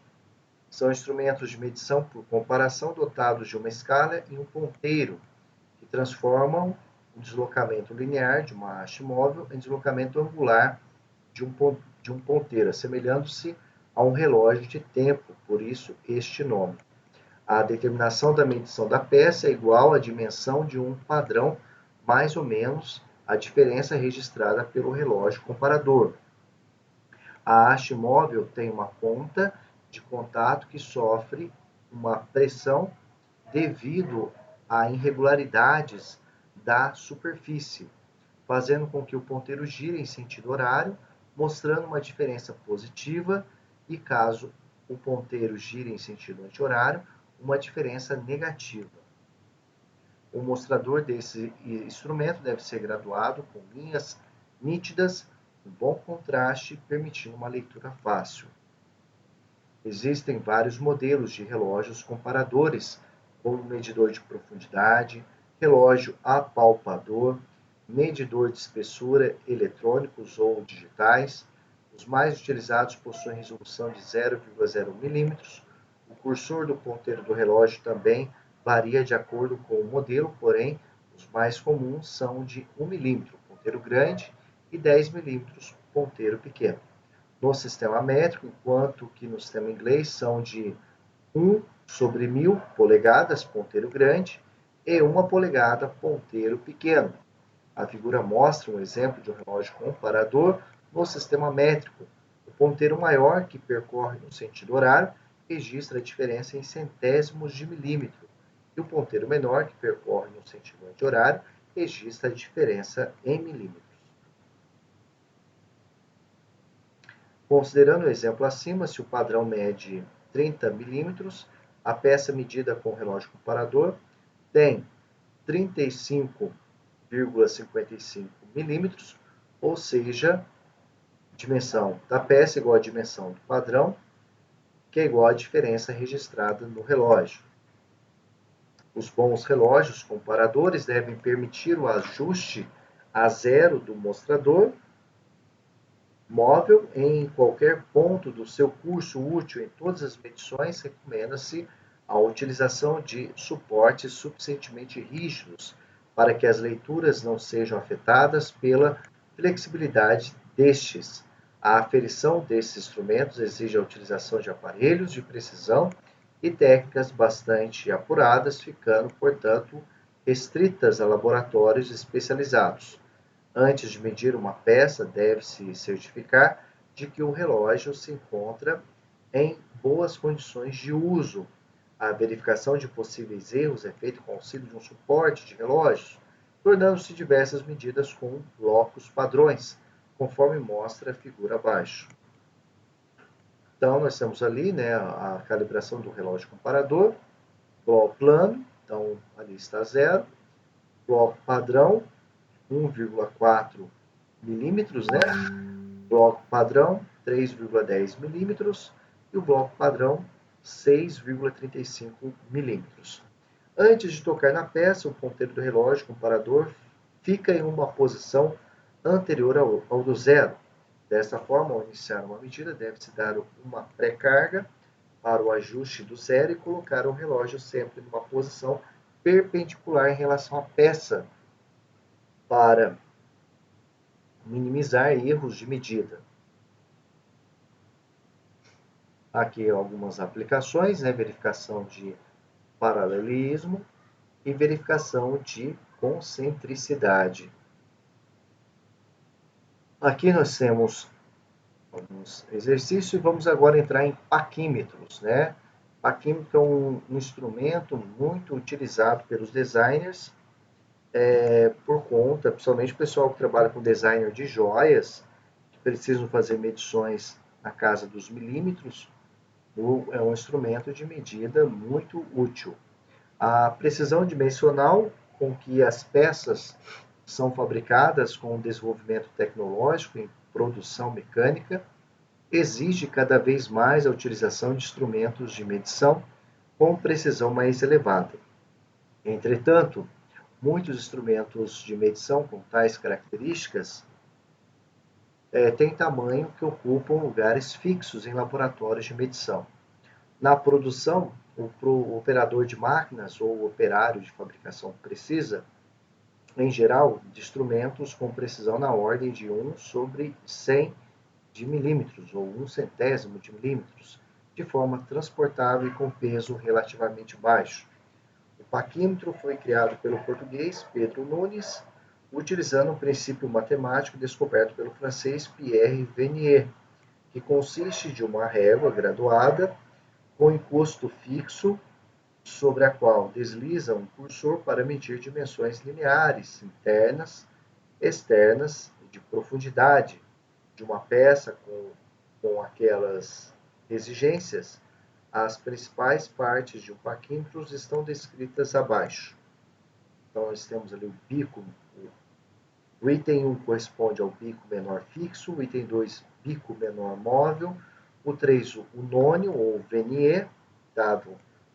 são instrumentos de medição por comparação dotados de uma escala e um ponteiro, que transformam o deslocamento linear de uma haste móvel em deslocamento angular de um ponteiro, assemelhando-se a um relógio de tempo, por isso este nome. A determinação da medição da peça é igual à dimensão de um padrão, mais ou menos a diferença registrada pelo relógio comparador. A haste móvel tem uma ponta de contato que sofre uma pressão devido a irregularidades da superfície, fazendo com que o ponteiro gire em sentido horário, mostrando uma diferença positiva, e caso o ponteiro gire em sentido anti-horário, uma diferença negativa. O mostrador desse instrumento deve ser graduado com linhas nítidas, com bom contraste, permitindo uma leitura fácil. Existem vários modelos de relógios comparadores, como medidor de profundidade, relógio apalpador, medidor de espessura eletrônicos ou digitais. Os mais utilizados possuem resolução de 0,0 mm. O cursor do ponteiro do relógio também varia de acordo com o modelo, porém, os mais comuns são de 1 mm, ponteiro grande, e 10 mm, ponteiro pequeno. No sistema métrico, enquanto que no sistema inglês são de 1/1000 polegadas, ponteiro grande, e 1 polegada, ponteiro pequeno. A figura mostra um exemplo de um relógio comparador no sistema métrico. O ponteiro maior, que percorre no sentido horário, registra a diferença em centésimos de milímetro, e o ponteiro menor, que percorre no sentido anti-horário, registra a diferença em milímetros. Considerando o exemplo acima, se o padrão mede 30 milímetros, a peça medida com o relógio comparador tem 35,55 milímetros, ou seja, a dimensão da peça igual à dimensão do padrão, que é igual à diferença registrada no relógio. Os bons relógios comparadores devem permitir o ajuste a zero do mostrador móvel em qualquer ponto do seu curso útil. Em todas as medições, recomenda-se a utilização de suportes suficientemente rígidos para que as leituras não sejam afetadas pela flexibilidade destes. A aferição desses instrumentos exige a utilização de aparelhos de precisão e técnicas bastante apuradas, ficando, portanto, restritas a laboratórios especializados. Antes de medir uma peça, deve-se certificar de que o relógio se encontra em boas condições de uso. A verificação de possíveis erros é feita com auxílio de um suporte de relógios, tornando-se diversas medidas com blocos padrões, conforme mostra a figura abaixo. Então, nós temos ali, né, a calibração do relógio comparador, bloco plano, então ali está 0, bloco padrão, 1,4 milímetros, né? Bloco padrão, 3,10 milímetros e o bloco padrão, 6,35 milímetros. Antes de tocar na peça, o ponteiro do relógio comparador fica em uma posição anterior ao do zero. Desta forma, ao iniciar uma medida, deve-se dar uma pré-carga para o ajuste do zero e colocar o relógio sempre numa posição perpendicular em relação à peça para minimizar erros de medida. Aqui algumas aplicações, né? Verificação de paralelismo e verificação de concentricidade. Aqui nós temos alguns exercícios e vamos agora entrar em paquímetros, né? Paquímetro é um instrumento muito utilizado pelos designers, por conta, principalmente o pessoal que trabalha com designer de joias, que precisam fazer medições na casa dos milímetros, é um instrumento de medida muito útil. A precisão dimensional com que as peças são fabricadas com o desenvolvimento tecnológico em produção mecânica exige cada vez mais a utilização de instrumentos de medição com precisão mais elevada. Entretanto, muitos instrumentos de medição com tais características têm tamanho que ocupam lugares fixos em laboratórios de medição. Na produção, o operador de máquinas ou operário de fabricação precisa, em geral, de instrumentos com precisão na ordem de 1 sobre 100 de milímetros ou 1/100 de milímetros, de forma transportável e com peso relativamente baixo. O paquímetro foi criado pelo português Pedro Nunes, utilizando um princípio matemático descoberto pelo francês Pierre Vernier, que consiste de uma régua graduada com encosto fixo sobre a qual desliza um cursor para medir dimensões lineares, internas, externas e de profundidade de uma peça com aquelas exigências. As principais partes de um paquímetro estão descritas abaixo. Então, nós temos ali o bico. O item 1 corresponde ao bico menor fixo, o item 2, bico menor móvel, o 3, o nônio ou vernier,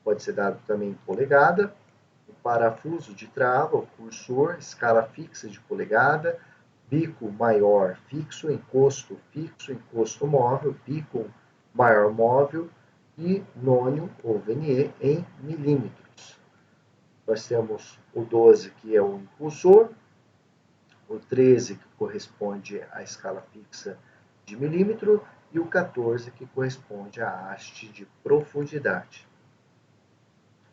pode ser dado também em polegada, o parafuso de trava, o cursor, escala fixa de polegada, bico maior fixo, encosto móvel, bico maior móvel e nônio ou vernier em milímetros. Nós temos o 12, que é o impulsor, o 13, que corresponde à escala fixa de milímetro, e o 14, que corresponde à haste de profundidade.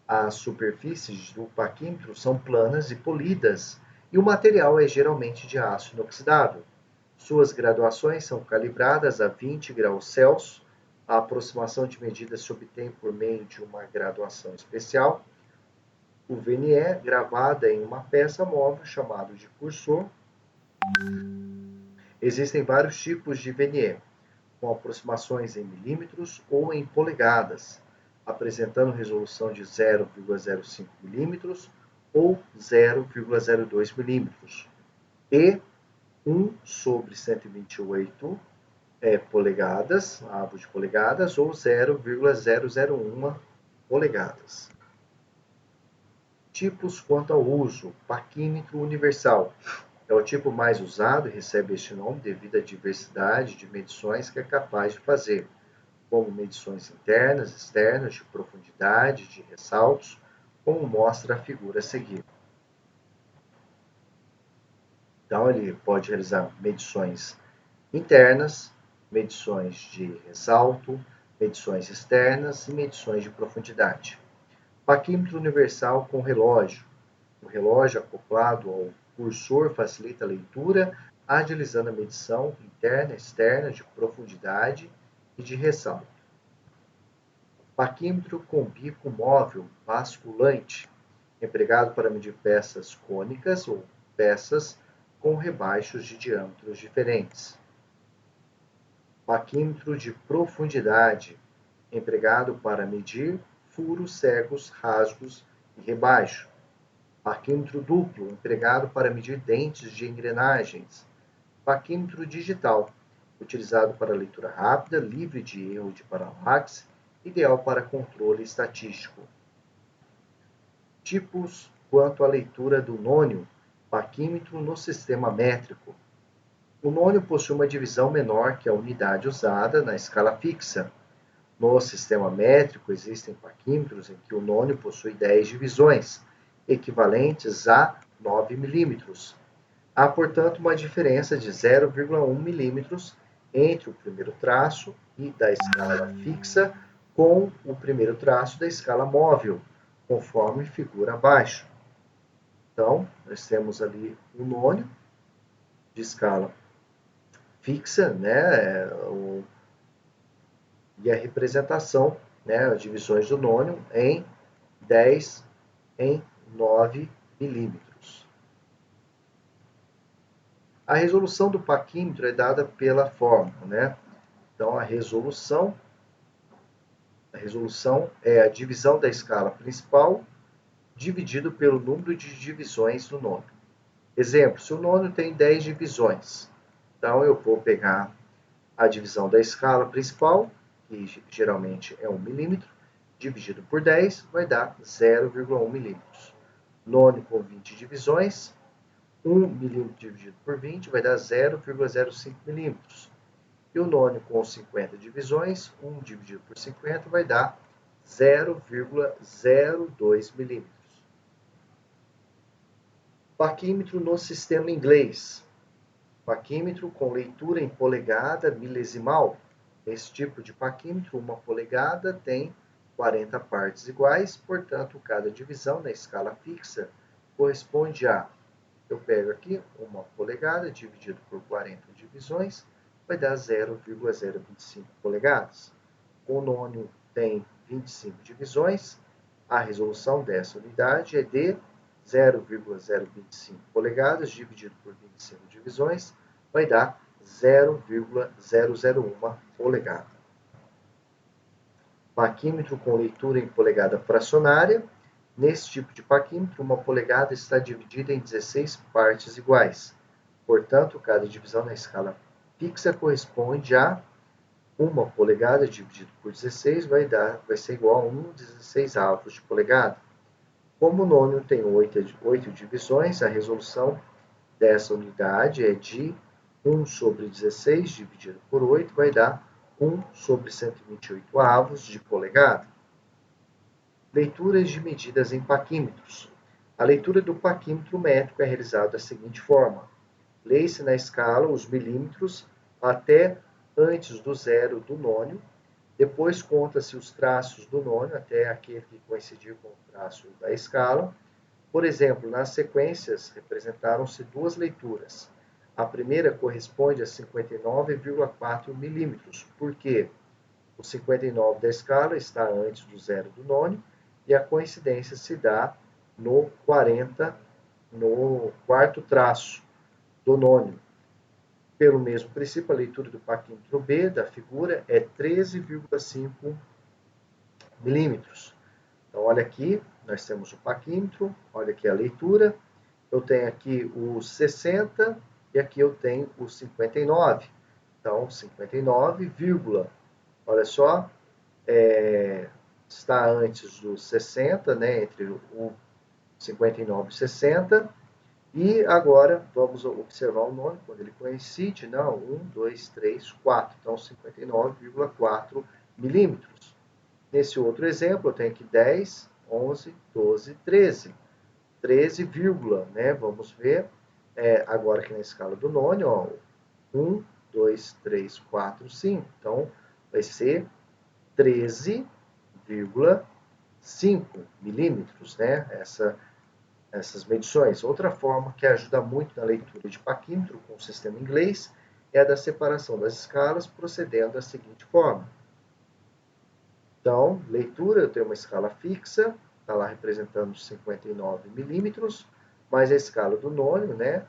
As superfícies do paquímetro são planas e polidas, e o material é geralmente de aço inoxidável. Suas graduações são calibradas a 20 graus Celsius. A aproximação de medida se obtém por meio de uma graduação especial. O vernier, gravada em uma peça móvel chamado de cursor. Existem vários tipos de vernier, com aproximações em milímetros ou em polegadas, apresentando resolução de 0,05 milímetros ou 0,02 milímetros e 1 sobre 128 polegadas, avos de polegadas, ou 0,001 polegadas. Tipos quanto ao uso. Paquímetro universal. É o tipo mais usado e recebe este nome devido à diversidade de medições que é capaz de fazer, como medições internas, externas, de profundidade, de ressaltos, como mostra a figura a seguir. Então, ele pode realizar medições internas, medições de ressalto, medições externas e medições de profundidade. Paquímetro universal com relógio. O relógio acoplado ao cursor facilita a leitura, agilizando a medição interna e externa de profundidade e de ressalto. Paquímetro com bico móvel basculante, empregado para medir peças cônicas ou peças com rebaixos de diâmetros diferentes. Paquímetro de profundidade, empregado para medir furos cegos, rasgos e rebaixo. Paquímetro duplo, empregado para medir dentes de engrenagens. Paquímetro digital, utilizado para leitura rápida, livre de erro de paralaxe, ideal para controle estatístico. Tipos quanto à leitura do nônio, paquímetro no sistema métrico. O nônio possui uma divisão menor que a unidade usada na escala fixa. No sistema métrico, existem paquímetros em que o nônio possui 10 divisões, equivalentes a 9 milímetros. Há, portanto, uma diferença de 0,1 milímetros entre o primeiro traço da escala fixa com o primeiro traço da escala móvel, conforme figura abaixo. Então, nós temos ali o nônio de escala fixa, né, e a representação, né, as divisões do nônio em 10 em 9 milímetros. A resolução do paquímetro é dada pela fórmula, né? Então, a resolução é a divisão da escala principal dividido pelo número de divisões do nônio. Exemplo, se o nônio tem 10 divisões, então eu vou pegar a divisão da escala principal, que geralmente é 1 milímetro, dividido por 10, vai dar 0,1 milímetros. Nônio com 20 divisões, 1 milímetro dividido por 20 vai dar 0,05 milímetros. E o nônio com 50 divisões, 1 dividido por 50 vai dar 0,02 milímetros. Paquímetro no sistema inglês. Paquímetro com leitura em polegada milesimal. Esse tipo de paquímetro, uma polegada, tem 40 partes iguais, portanto, cada divisão na escala fixa corresponde a, eu pego aqui, uma polegada dividido por 40 divisões, vai dar 0,025 polegadas. O nônio tem 25 divisões, a resolução dessa unidade é de 0,025 polegadas dividido por 25 divisões, vai dar 0,001 polegada. Paquímetro com leitura em polegada fracionária. Nesse tipo de paquímetro, uma polegada está dividida em 16 partes iguais. Portanto, cada divisão na escala fixa corresponde a uma polegada dividido por 16 vai ser igual a 1/16 de polegada. Como o nônio tem 8 divisões, a resolução dessa unidade é de 1 sobre 16 dividido por 8 vai dar 1 sobre 128 avos de polegada. Leituras de medidas em paquímetros. A leitura do paquímetro métrico é realizada da seguinte forma. Lê-se na escala os milímetros até antes do zero do nônio, depois conta-se os traços do nônio até aquele que coincidir com o traço da escala. Por exemplo, nas sequências representaram-se duas leituras. A primeira corresponde a 59,4 milímetros, porque o 59 da escala está antes do zero do nônio e a coincidência se dá no 40, no quarto traço do nônio. Pelo mesmo princípio, a leitura do paquímetro B da figura é 13,5 milímetros. Então, olha aqui, nós temos o paquímetro, olha aqui a leitura. Eu tenho aqui o 60 e aqui eu tenho o 59. Então, 59, olha só, está antes do 60, né, entre o 59 e 60. E agora vamos observar o nônio, quando ele coincide, não, 1, 2, 3, 4, então 59,4 milímetros. Nesse outro exemplo, eu tenho aqui 10, 11, 12, 13. 13, né, vamos ver, Agora aqui na escala do nônio, ó, 1, 2, 3, 4, 5. Então, vai ser 13,5 milímetros, né? Essas medições. Outra forma que ajuda muito na leitura de paquímetro com o sistema inglês é a da separação das escalas, procedendo da seguinte forma. Então, leitura, eu tenho uma escala fixa, está lá representando 59 milímetros, mais a escala do nônio, né?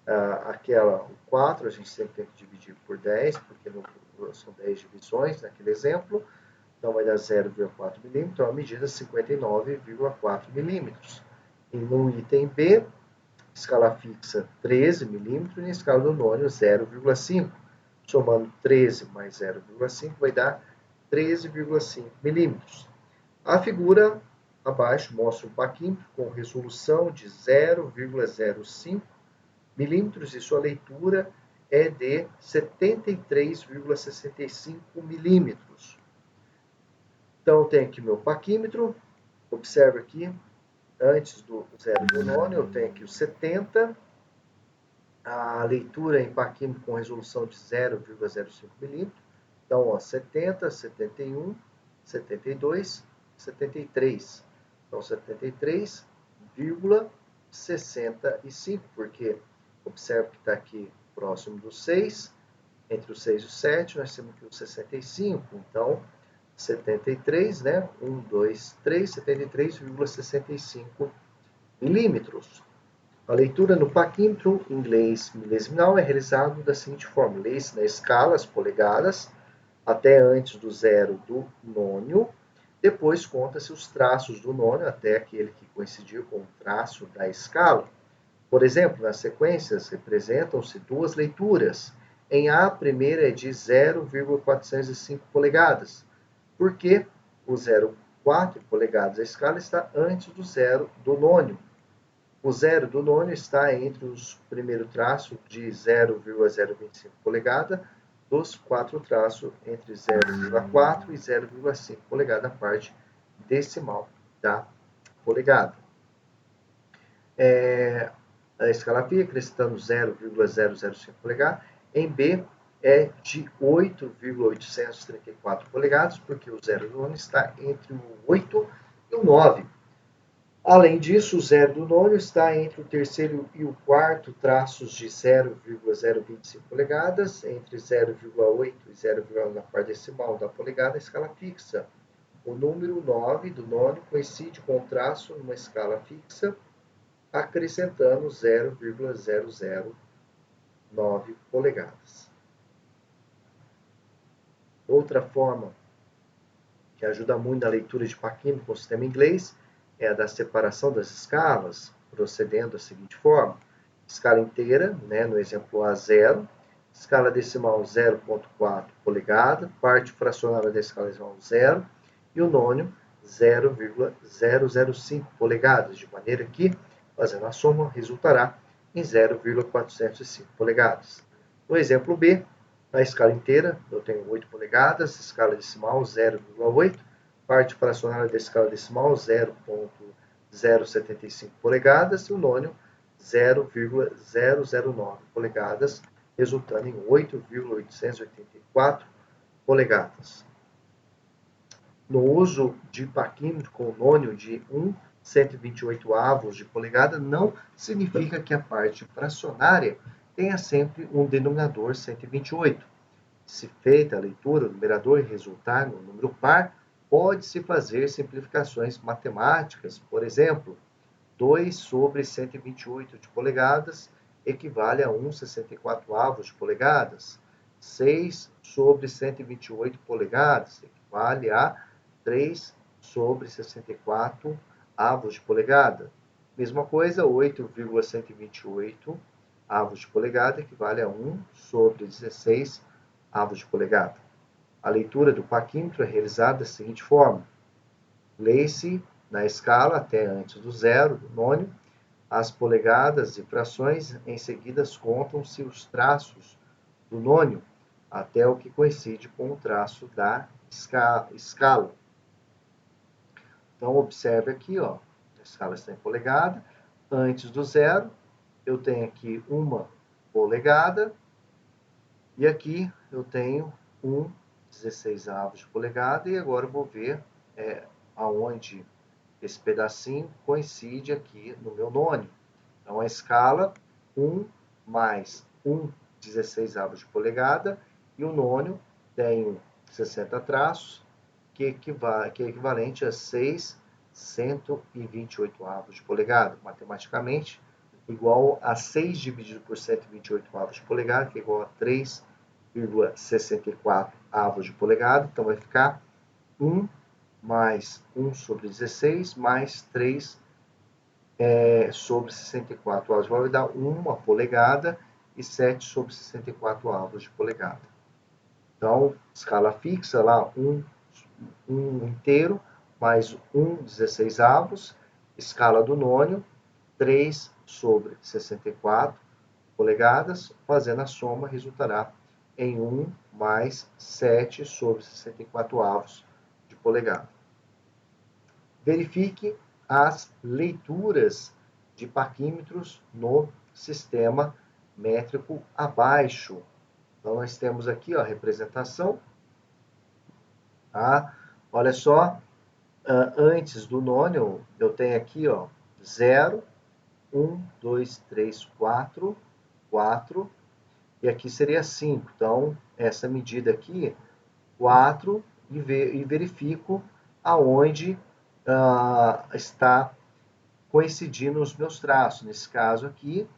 O 4 a gente sempre tem que dividir por 10, porque são 10 divisões naquele exemplo, então vai dar 0,4 milímetros, então a medida é 59,4 milímetros. E no item B, escala fixa 13 milímetros e a escala do nônio 0,5. Somando 13 mais 0,5 vai dar 13,5 milímetros. A figura abaixo mostra um paquímetro com resolução de 0,05 milímetros e sua leitura é de 73,65 milímetros. Então, tem aqui meu paquímetro. Observe aqui, antes do zero do nônio, eu tenho aqui o 70. A leitura em paquímetro com resolução de 0,05 milímetros. Então, ó, 70, 71, 72, 73. Então, 73,65, porque observe que está aqui próximo do 6, entre o 6 e o 7, nós temos aqui o 65. Então, 73, né? 1, 2, 3, 73,65 milímetros. A leitura no paquímetro inglês milesiminal é realizada da seguinte forma: lê-se na escala as polegadas até antes do zero do nônio, depois conta-se os traços do nônio até aquele que coincidiu com o traço da escala. Por exemplo, nas sequências representam-se duas leituras. Em A, a primeira é de 0,405 polegadas, porque o 0,4 polegadas da escala está antes do zero do nônio. O zero do nônio está entre os primeiro traço de 0,025 polegada dos quatro traços entre 0,4 e 0,5 polegada, a parte decimal da polegada. A escala pi acrescentando 0,005 polegada. Em B é de 8,834 polegadas, porque o zero do nônio está entre o 8 e o 9. Além disso, o zero do nônio está entre o terceiro e o quarto traços de 0,025 polegadas, entre 0,8 e 0,1 na parte decimal da polegada, escala fixa. O número 9 do nônio coincide com o traço numa escala fixa, acrescentando 0,009 polegadas. Outra forma que ajuda muito na leitura de paquímetro com o sistema inglês é a da separação das escalas, procedendo da seguinte forma: escala inteira, né, no exemplo A, 0, escala decimal 0,4 polegada, parte fracionária da escala decimal 0, e o nônio 0,005 polegadas, de maneira que, fazendo a soma, resultará em 0,405 polegadas. No exemplo B, na escala inteira, eu tenho 8 polegadas, escala decimal 0,8, parte fracionária da escala decimal 0,075 polegadas e o nônio 0,009 polegadas, resultando em 8,884 polegadas. No uso de paquímetro com nônio de 1/128 avos de polegada, não significa que a parte fracionária tenha sempre um denominador 128. Se feita a leitura, o numerador resultar no número par, pode-se fazer simplificações matemáticas. Por exemplo, 2 sobre 128 de polegadas equivale a 1,64 avos de polegadas. 6 sobre 128 polegadas equivale a 3 sobre 64 avos de polegada. Mesma coisa, 8,128 avos de polegada equivale a 1 sobre 16 avos de polegada. A leitura do paquímetro é realizada da seguinte forma: lê-se na escala até antes do zero, do nônio, as polegadas e frações, em seguida contam-se os traços do nônio, até o que coincide com o traço da escala. Então, observe aqui, ó, a escala está em polegada, antes do zero, eu tenho aqui 1 polegada, e aqui eu tenho 1/16 de polegada, e agora eu vou ver aonde esse pedacinho coincide aqui no meu nônio. Então, a escala 1 mais 1/16 de polegada, e o nônio tem 60 traços, que é equivalente a 6/128 de polegada. Matematicamente, igual a 6 dividido por 128 de polegada, que é igual a 3,64 de polegada. Então, vai ficar 1 mais 1 sobre 16 mais 3 sobre 64 avos. Vai dar 1 polegada e 7 sobre 64 avos de polegada. Então, escala fixa lá, 1 inteiro mais 1/16 avos. Escala do nônio, 3 sobre 64 polegadas. Fazendo a soma, resultará em 1 mais 7 sobre 64 avos de polegada. Verifique as leituras de parquímetros no sistema métrico abaixo. Então, nós temos aqui a representação. Tá? Olha só, antes do nônio, eu tenho aqui 0, 1, 2, 3, 4, 4, e aqui seria 5. Então, essa medida aqui, 4, e verifico aonde está coincidindo os meus traços. Nesse caso aqui,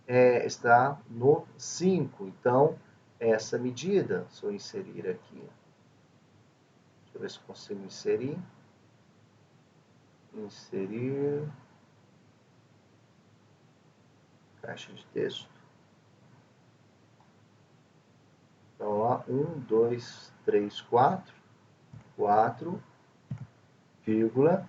está no 5. Então, essa medida, se eu inserir aqui, deixa eu ver se eu consigo inserir, caixa de texto. Então, lá, 1, 2, 3, 4, 4, vírgula,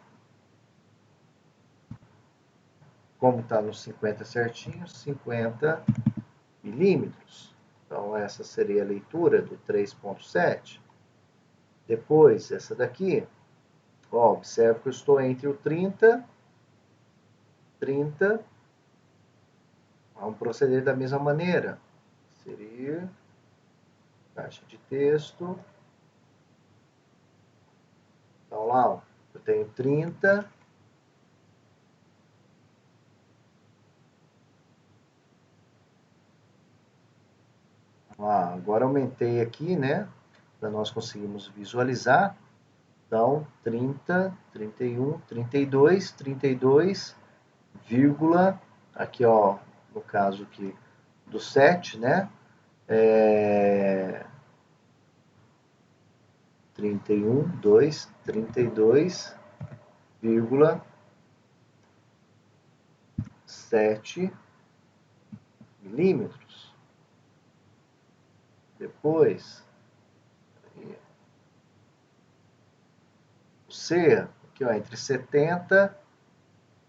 como está no 50 certinho, 50 milímetros. Então, essa seria a leitura do 3,7. Depois, essa daqui, observe que eu estou entre o 30. Vamos proceder da mesma maneira. Inserir, caixa de texto. Então, lá, eu tenho 30. Agora aumentei aqui, né? Para nós conseguirmos visualizar. Então, 30, 31, 32, 32, vírgula, aqui, no caso aqui do 7, né? 31, 2, 32, vírgula, 7 milímetros. Depois, o C, aqui, entre 70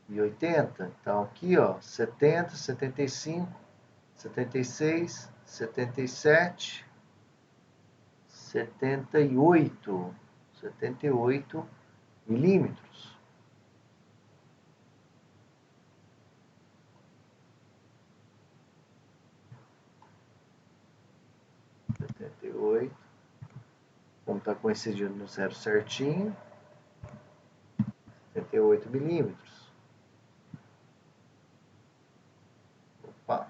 e 80. Então, aqui, 70, 75, 76, 77, 78 milímetros. Como está coincidindo no zero certinho, 78 milímetros. Opa.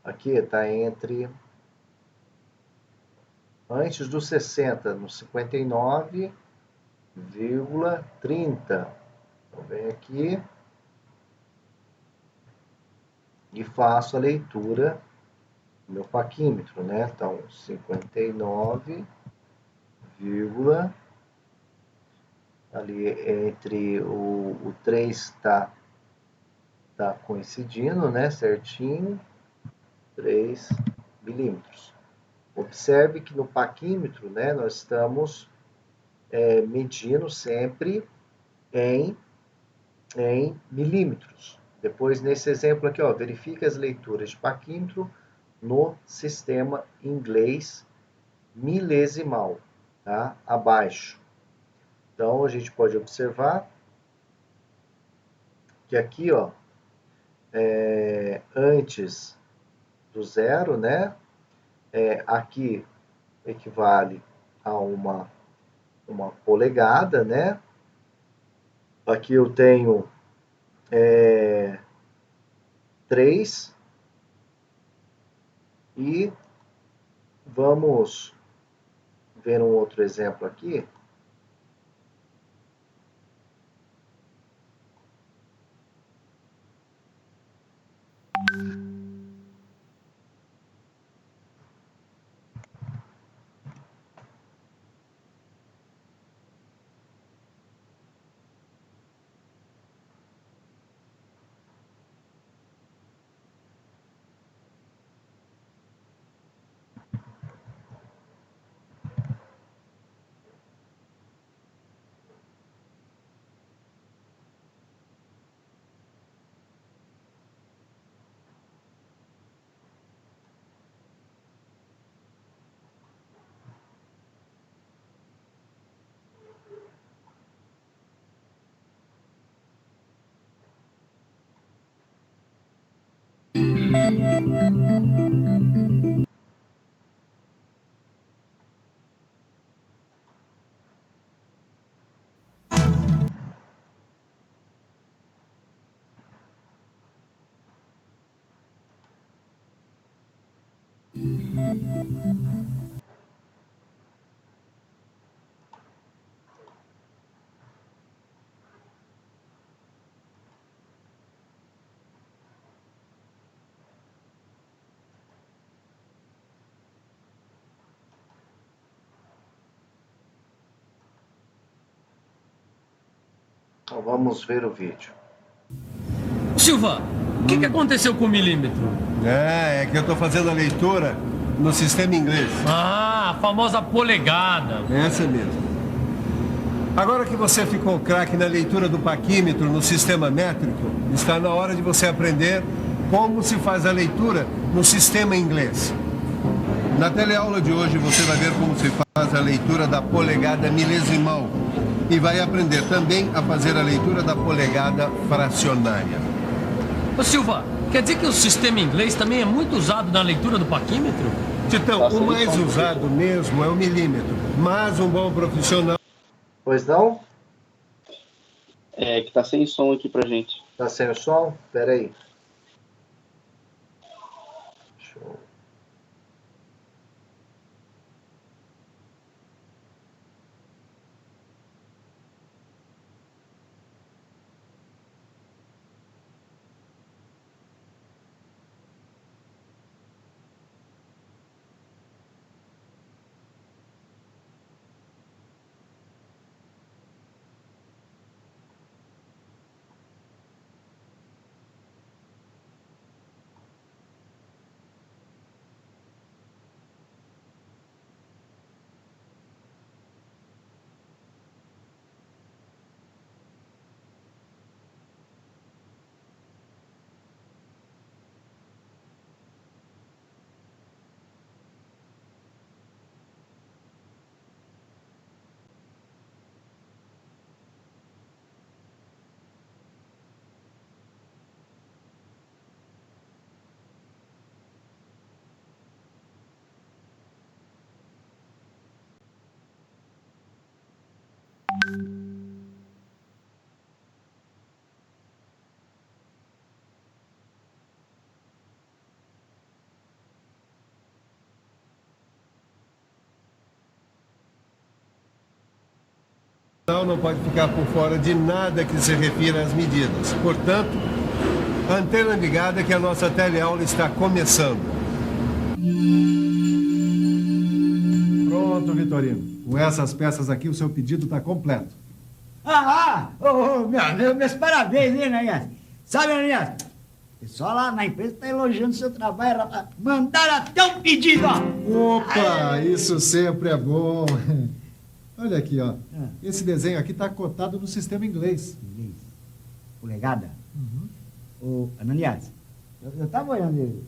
Aqui está entre, antes do 60, no 59,30. Então, venho aqui e faço a leitura do meu paquímetro, né? Então, 59, ali entre o 3 está coincidindo, né? Certinho, 3 milímetros. Observe que no paquímetro, né, nós estamos medindo sempre em em milímetros. Depois, nesse exemplo aqui, ó, verifique as leituras de paquímetro no sistema inglês milesimal, tá? Abaixo. Então, a gente pode observar que aqui, ó, antes do zero, né? Aqui equivale a uma polegada, né? Aqui eu tenho 3 e vamos ver um outro exemplo aqui. Então, vamos ver o vídeo. Silva, o que aconteceu com o milímetro? É que eu estou fazendo a leitura no sistema inglês. Ah, a famosa polegada. Essa mesmo. Agora que você ficou craque na leitura do paquímetro no sistema métrico, está na hora de você aprender como se faz a leitura no sistema inglês. Na teleaula de hoje você vai ver como se faz a leitura da polegada milesimal e vai aprender também a fazer a leitura da polegada fracionária. Ô Silva, quer dizer que o sistema inglês também é muito usado na leitura do paquímetro? Titão, o mais usado mesmo é o milímetro, mas um bom profissional... Pois não? Que tá sem som aqui pra gente. Tá sem o som? Espera aí. Show. Não pode ficar por fora de nada que se refira às medidas. Portanto, antena ligada que a nossa teleaula está começando. Pronto, Vitorino. Com essas peças aqui, o seu pedido está completo. Meus parabéns, hein, Ananias? Sabe, Ananias, o pessoal lá na empresa está elogiando o seu trabalho, rapaz. Mandaram até um pedido, ó. Opa, isso sempre é bom. Olha aqui, ó. Esse desenho aqui está cotado no sistema inglês. polegada. Ô, Ananias, eu estava olhando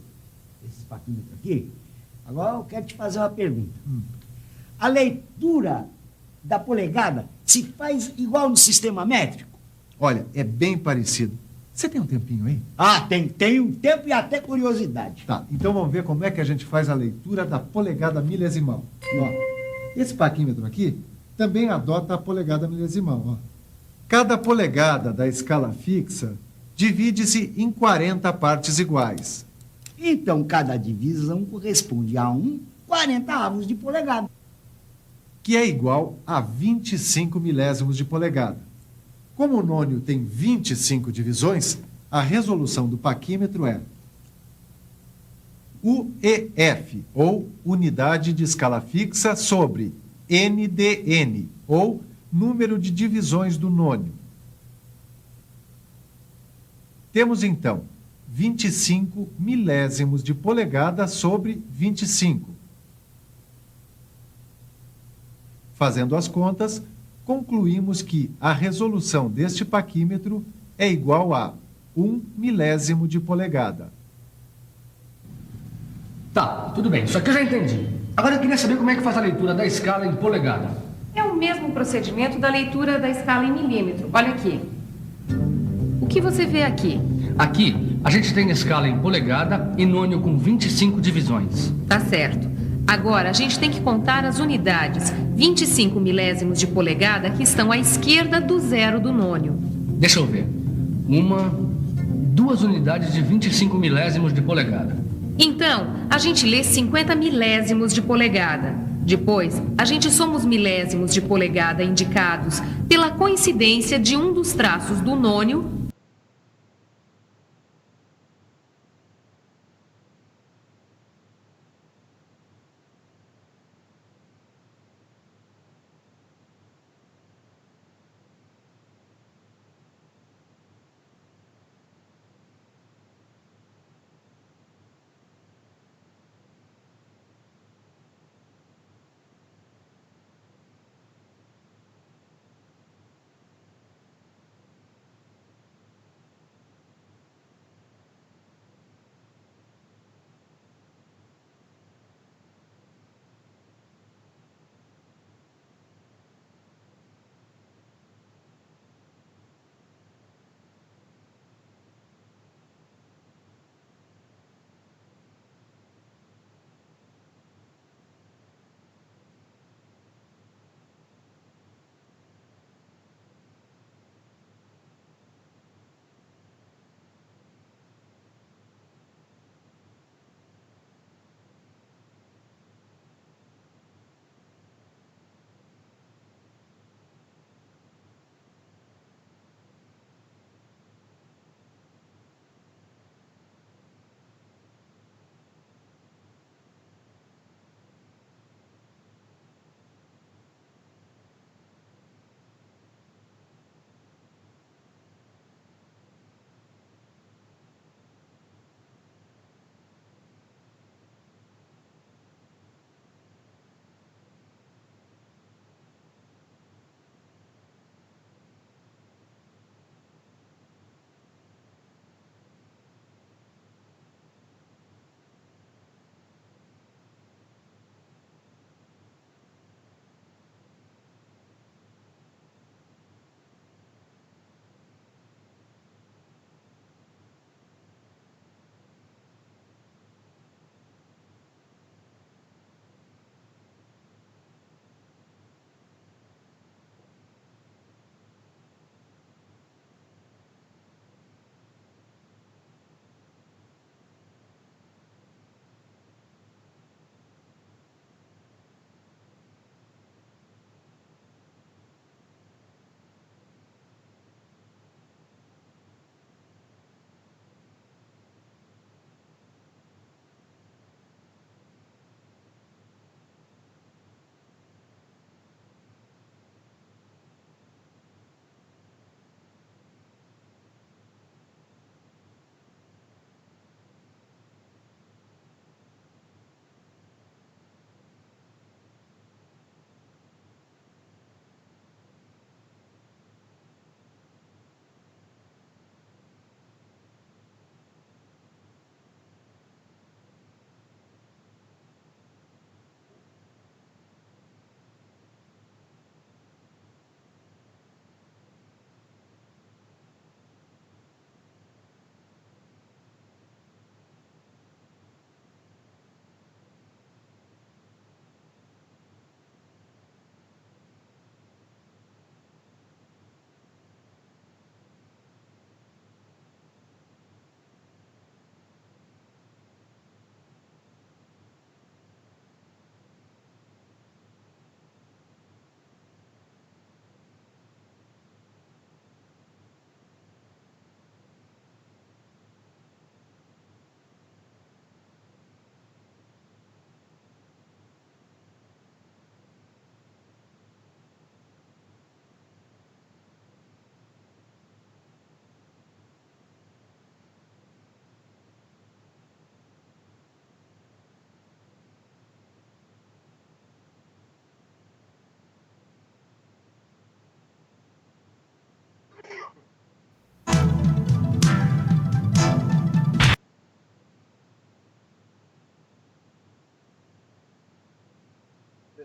esses paquímetros aqui, agora eu quero te fazer uma pergunta. A leitura da polegada se faz igual no sistema métrico? Olha, é bem parecido. Você tem um tempinho aí? Ah, tem um tempo e até curiosidade. Tá, então vamos ver como é que a gente faz a leitura da polegada milesimal. Ó, esse paquímetro aqui também adota a polegada milesimal. Ó. Cada polegada da escala fixa divide-se em 40 partes iguais. Então, cada divisão corresponde a 40 de polegada. Que é igual a 25 milésimos de polegada. Como o nônio tem 25 divisões, a resolução do paquímetro é UEF, ou unidade de escala fixa, sobre NDN, ou número de divisões do nônio. Temos, então, 25 milésimos de polegada sobre 25. Fazendo as contas, concluímos que a resolução deste paquímetro é igual a 1 milésimo de polegada. Tá, tudo bem, isso aqui eu já entendi. Agora eu queria saber como é que faz a leitura da escala em polegada. É o mesmo procedimento da leitura da escala em milímetro. Olha aqui. O que você vê aqui? Aqui, a gente tem escala em polegada e nônio com 25 divisões. Tá certo. Agora, a gente tem que contar as unidades 25 milésimos de polegada que estão à esquerda do zero do nônio. Deixa eu ver. 2 unidades de 25 milésimos de polegada. Então, a gente lê 50 milésimos de polegada. Depois, a gente soma os milésimos de polegada indicados pela coincidência de um dos traços do nônio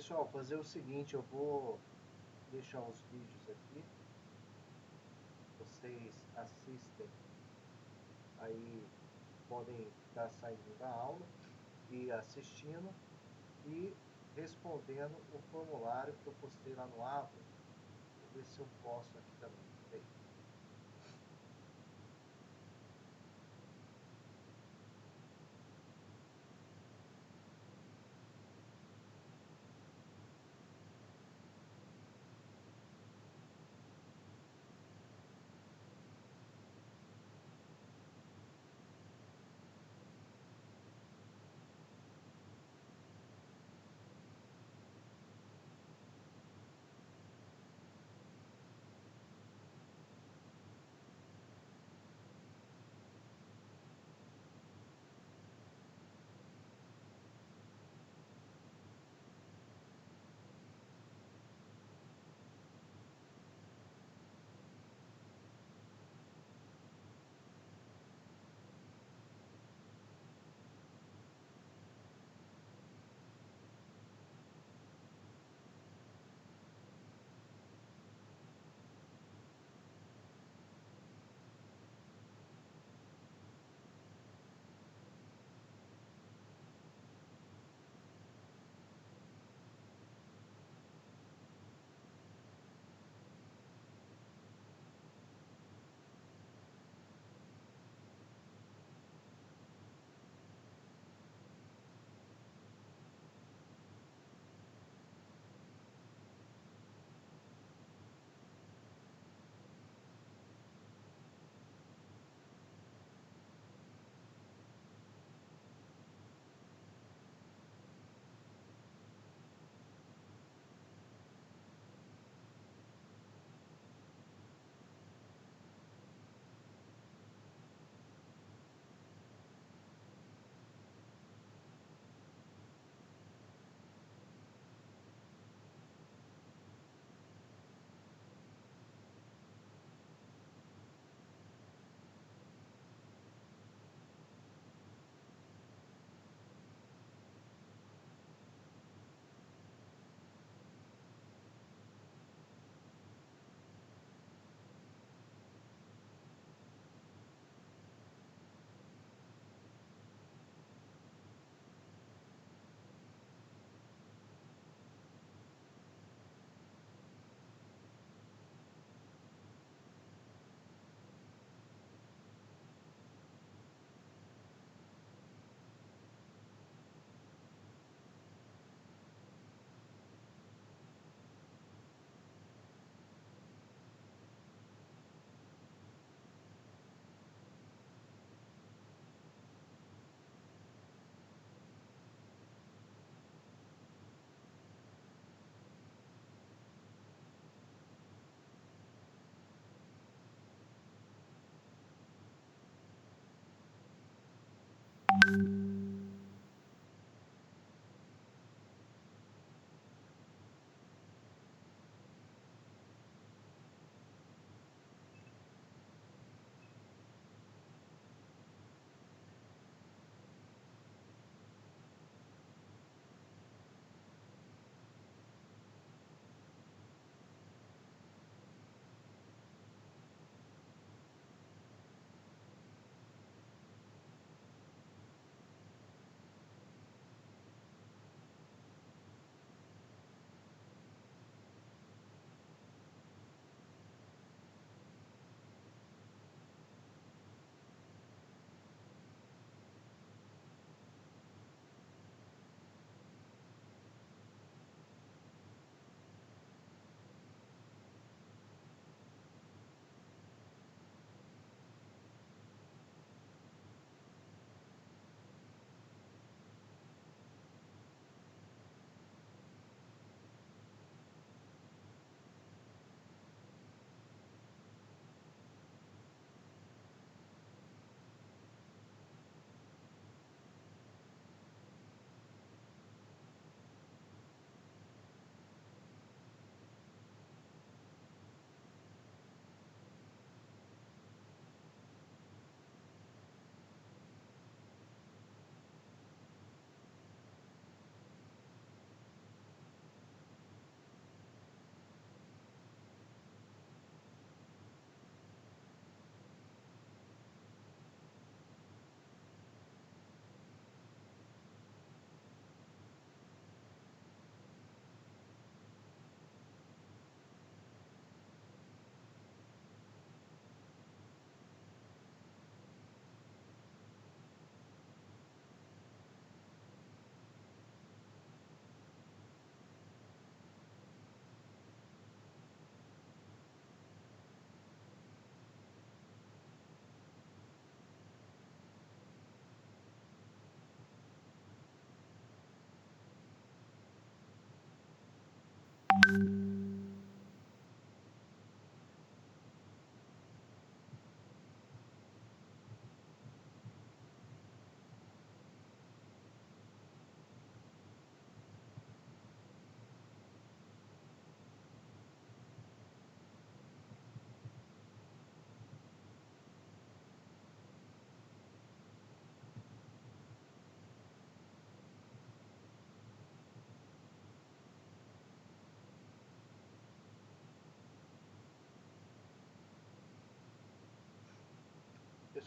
Pessoal, fazer o seguinte, eu vou deixar os vídeos aqui, vocês assistem, aí podem ficar saindo da aula e assistindo e respondendo o formulário que eu postei lá no Ava. Vou ver se eu posto aqui também, peraí.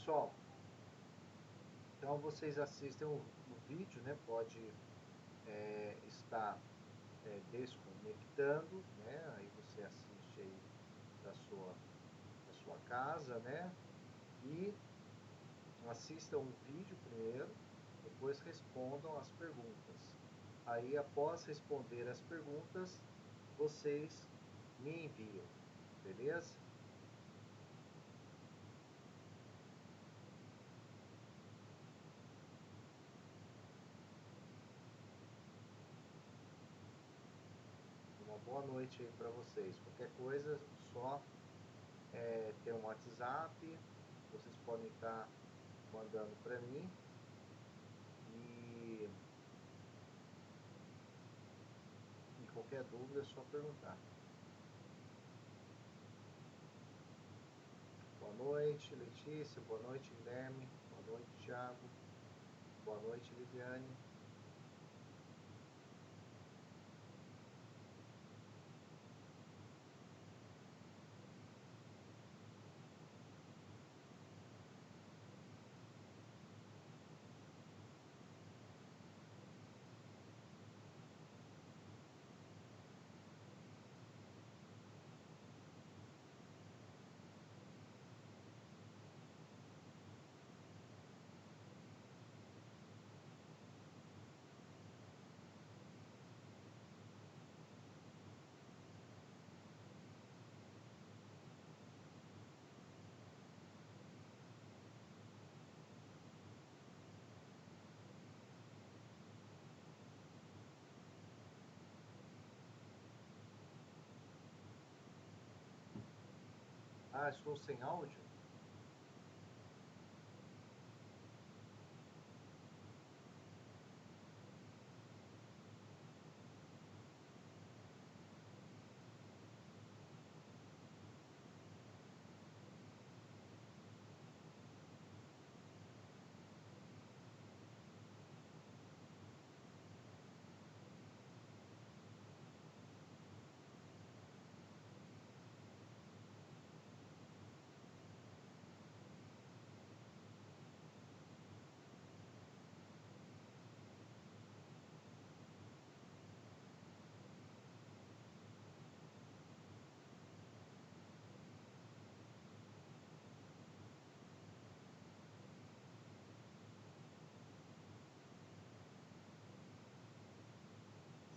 pessoal, então vocês assistem o vídeo, né? Pode estar desconectando, né? Aí você assiste aí da sua casa, né? E assistam o vídeo primeiro, depois respondam as perguntas. Aí, após responder as perguntas, vocês me enviam, beleza? Uma boa noite aí para vocês. Qualquer coisa, só ter um WhatsApp, vocês podem estar mandando para mim e qualquer dúvida é só perguntar. Boa noite, Letícia. Boa noite, Guilherme. Boa noite, Thiago. Boa noite, Liliane. Ah, estou sem áudio?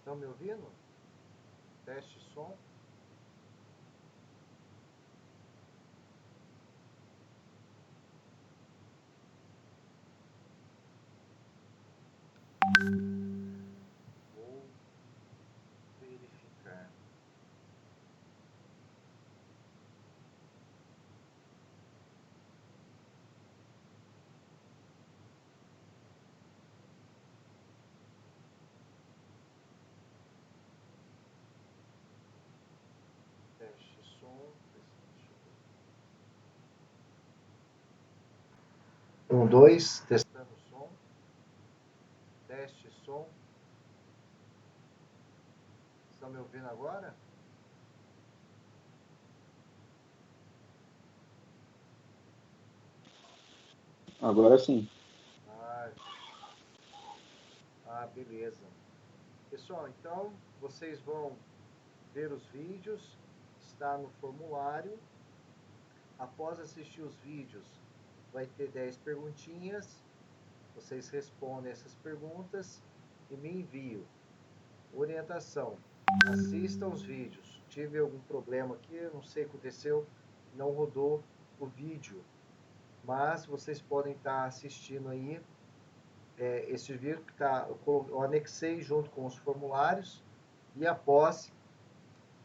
Estão me ouvindo? Teste som. Vou verificar. Teste som. Deixa eu ver. 1, 2, testando o som. Teste som. Estão me ouvindo agora? Agora sim. Beleza. Pessoal, então vocês vão ver os vídeos, está no formulário. Após assistir os vídeos, vai ter 10 perguntinhas. Vocês respondem essas perguntas e me enviam. Orientação: assistam os vídeos. Tive algum problema aqui, não sei o que aconteceu, não rodou o vídeo. Mas vocês podem estar assistindo aí esse vídeo que eu anexei junto com os formulários e após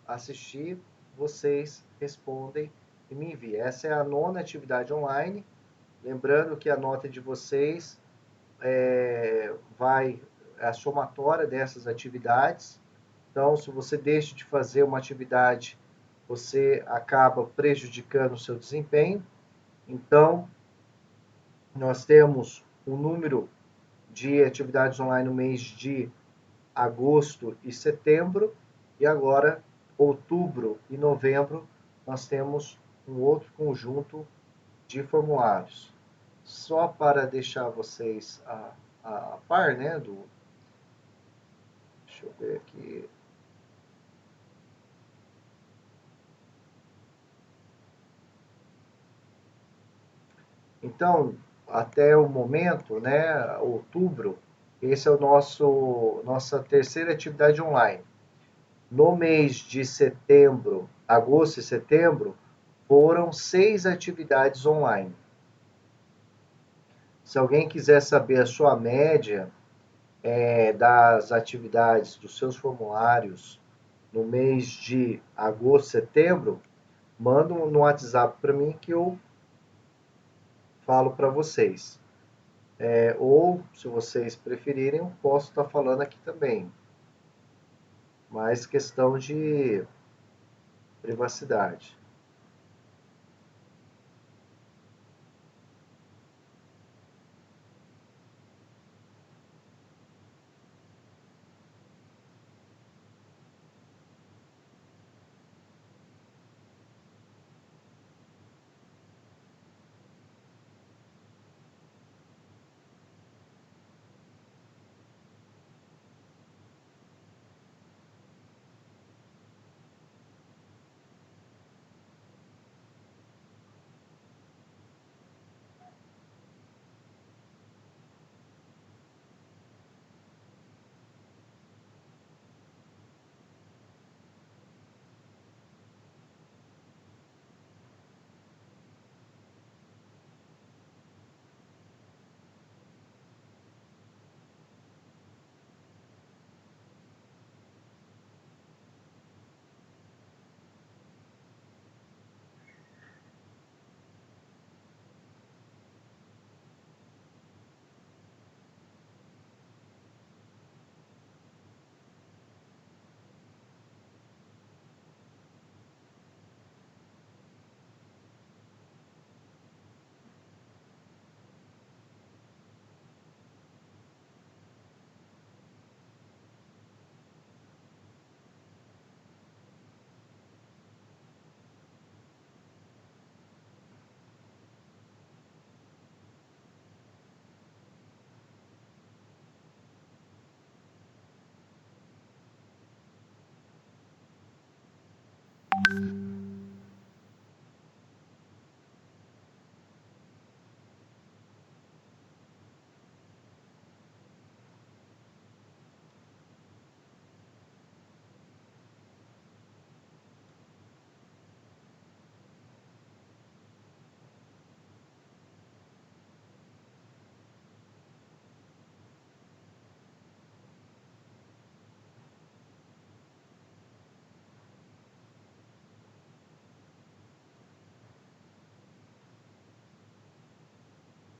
assistir, vocês respondem e me enviam. Essa é a 9ª atividade online. Lembrando que a nota de vocês vai a somatória dessas atividades. Então, se você deixa de fazer uma atividade, você acaba prejudicando o seu desempenho. Então, nós temos um número de atividades online no mês de agosto e setembro, e agora outubro e novembro nós temos um outro conjunto de formulários. só para deixar vocês a par, né, deixa eu ver aqui. Então, até o momento, né, outubro, esse é o nossa terceira atividade online. No mês de setembro, agosto e setembro, foram 6 atividades online. Se alguém quiser saber a sua média das atividades dos seus formulários no mês de agosto, setembro, manda no WhatsApp para mim que eu falo para vocês. Ou, se vocês preferirem, eu posso estar falando aqui também. Mas questão de privacidade.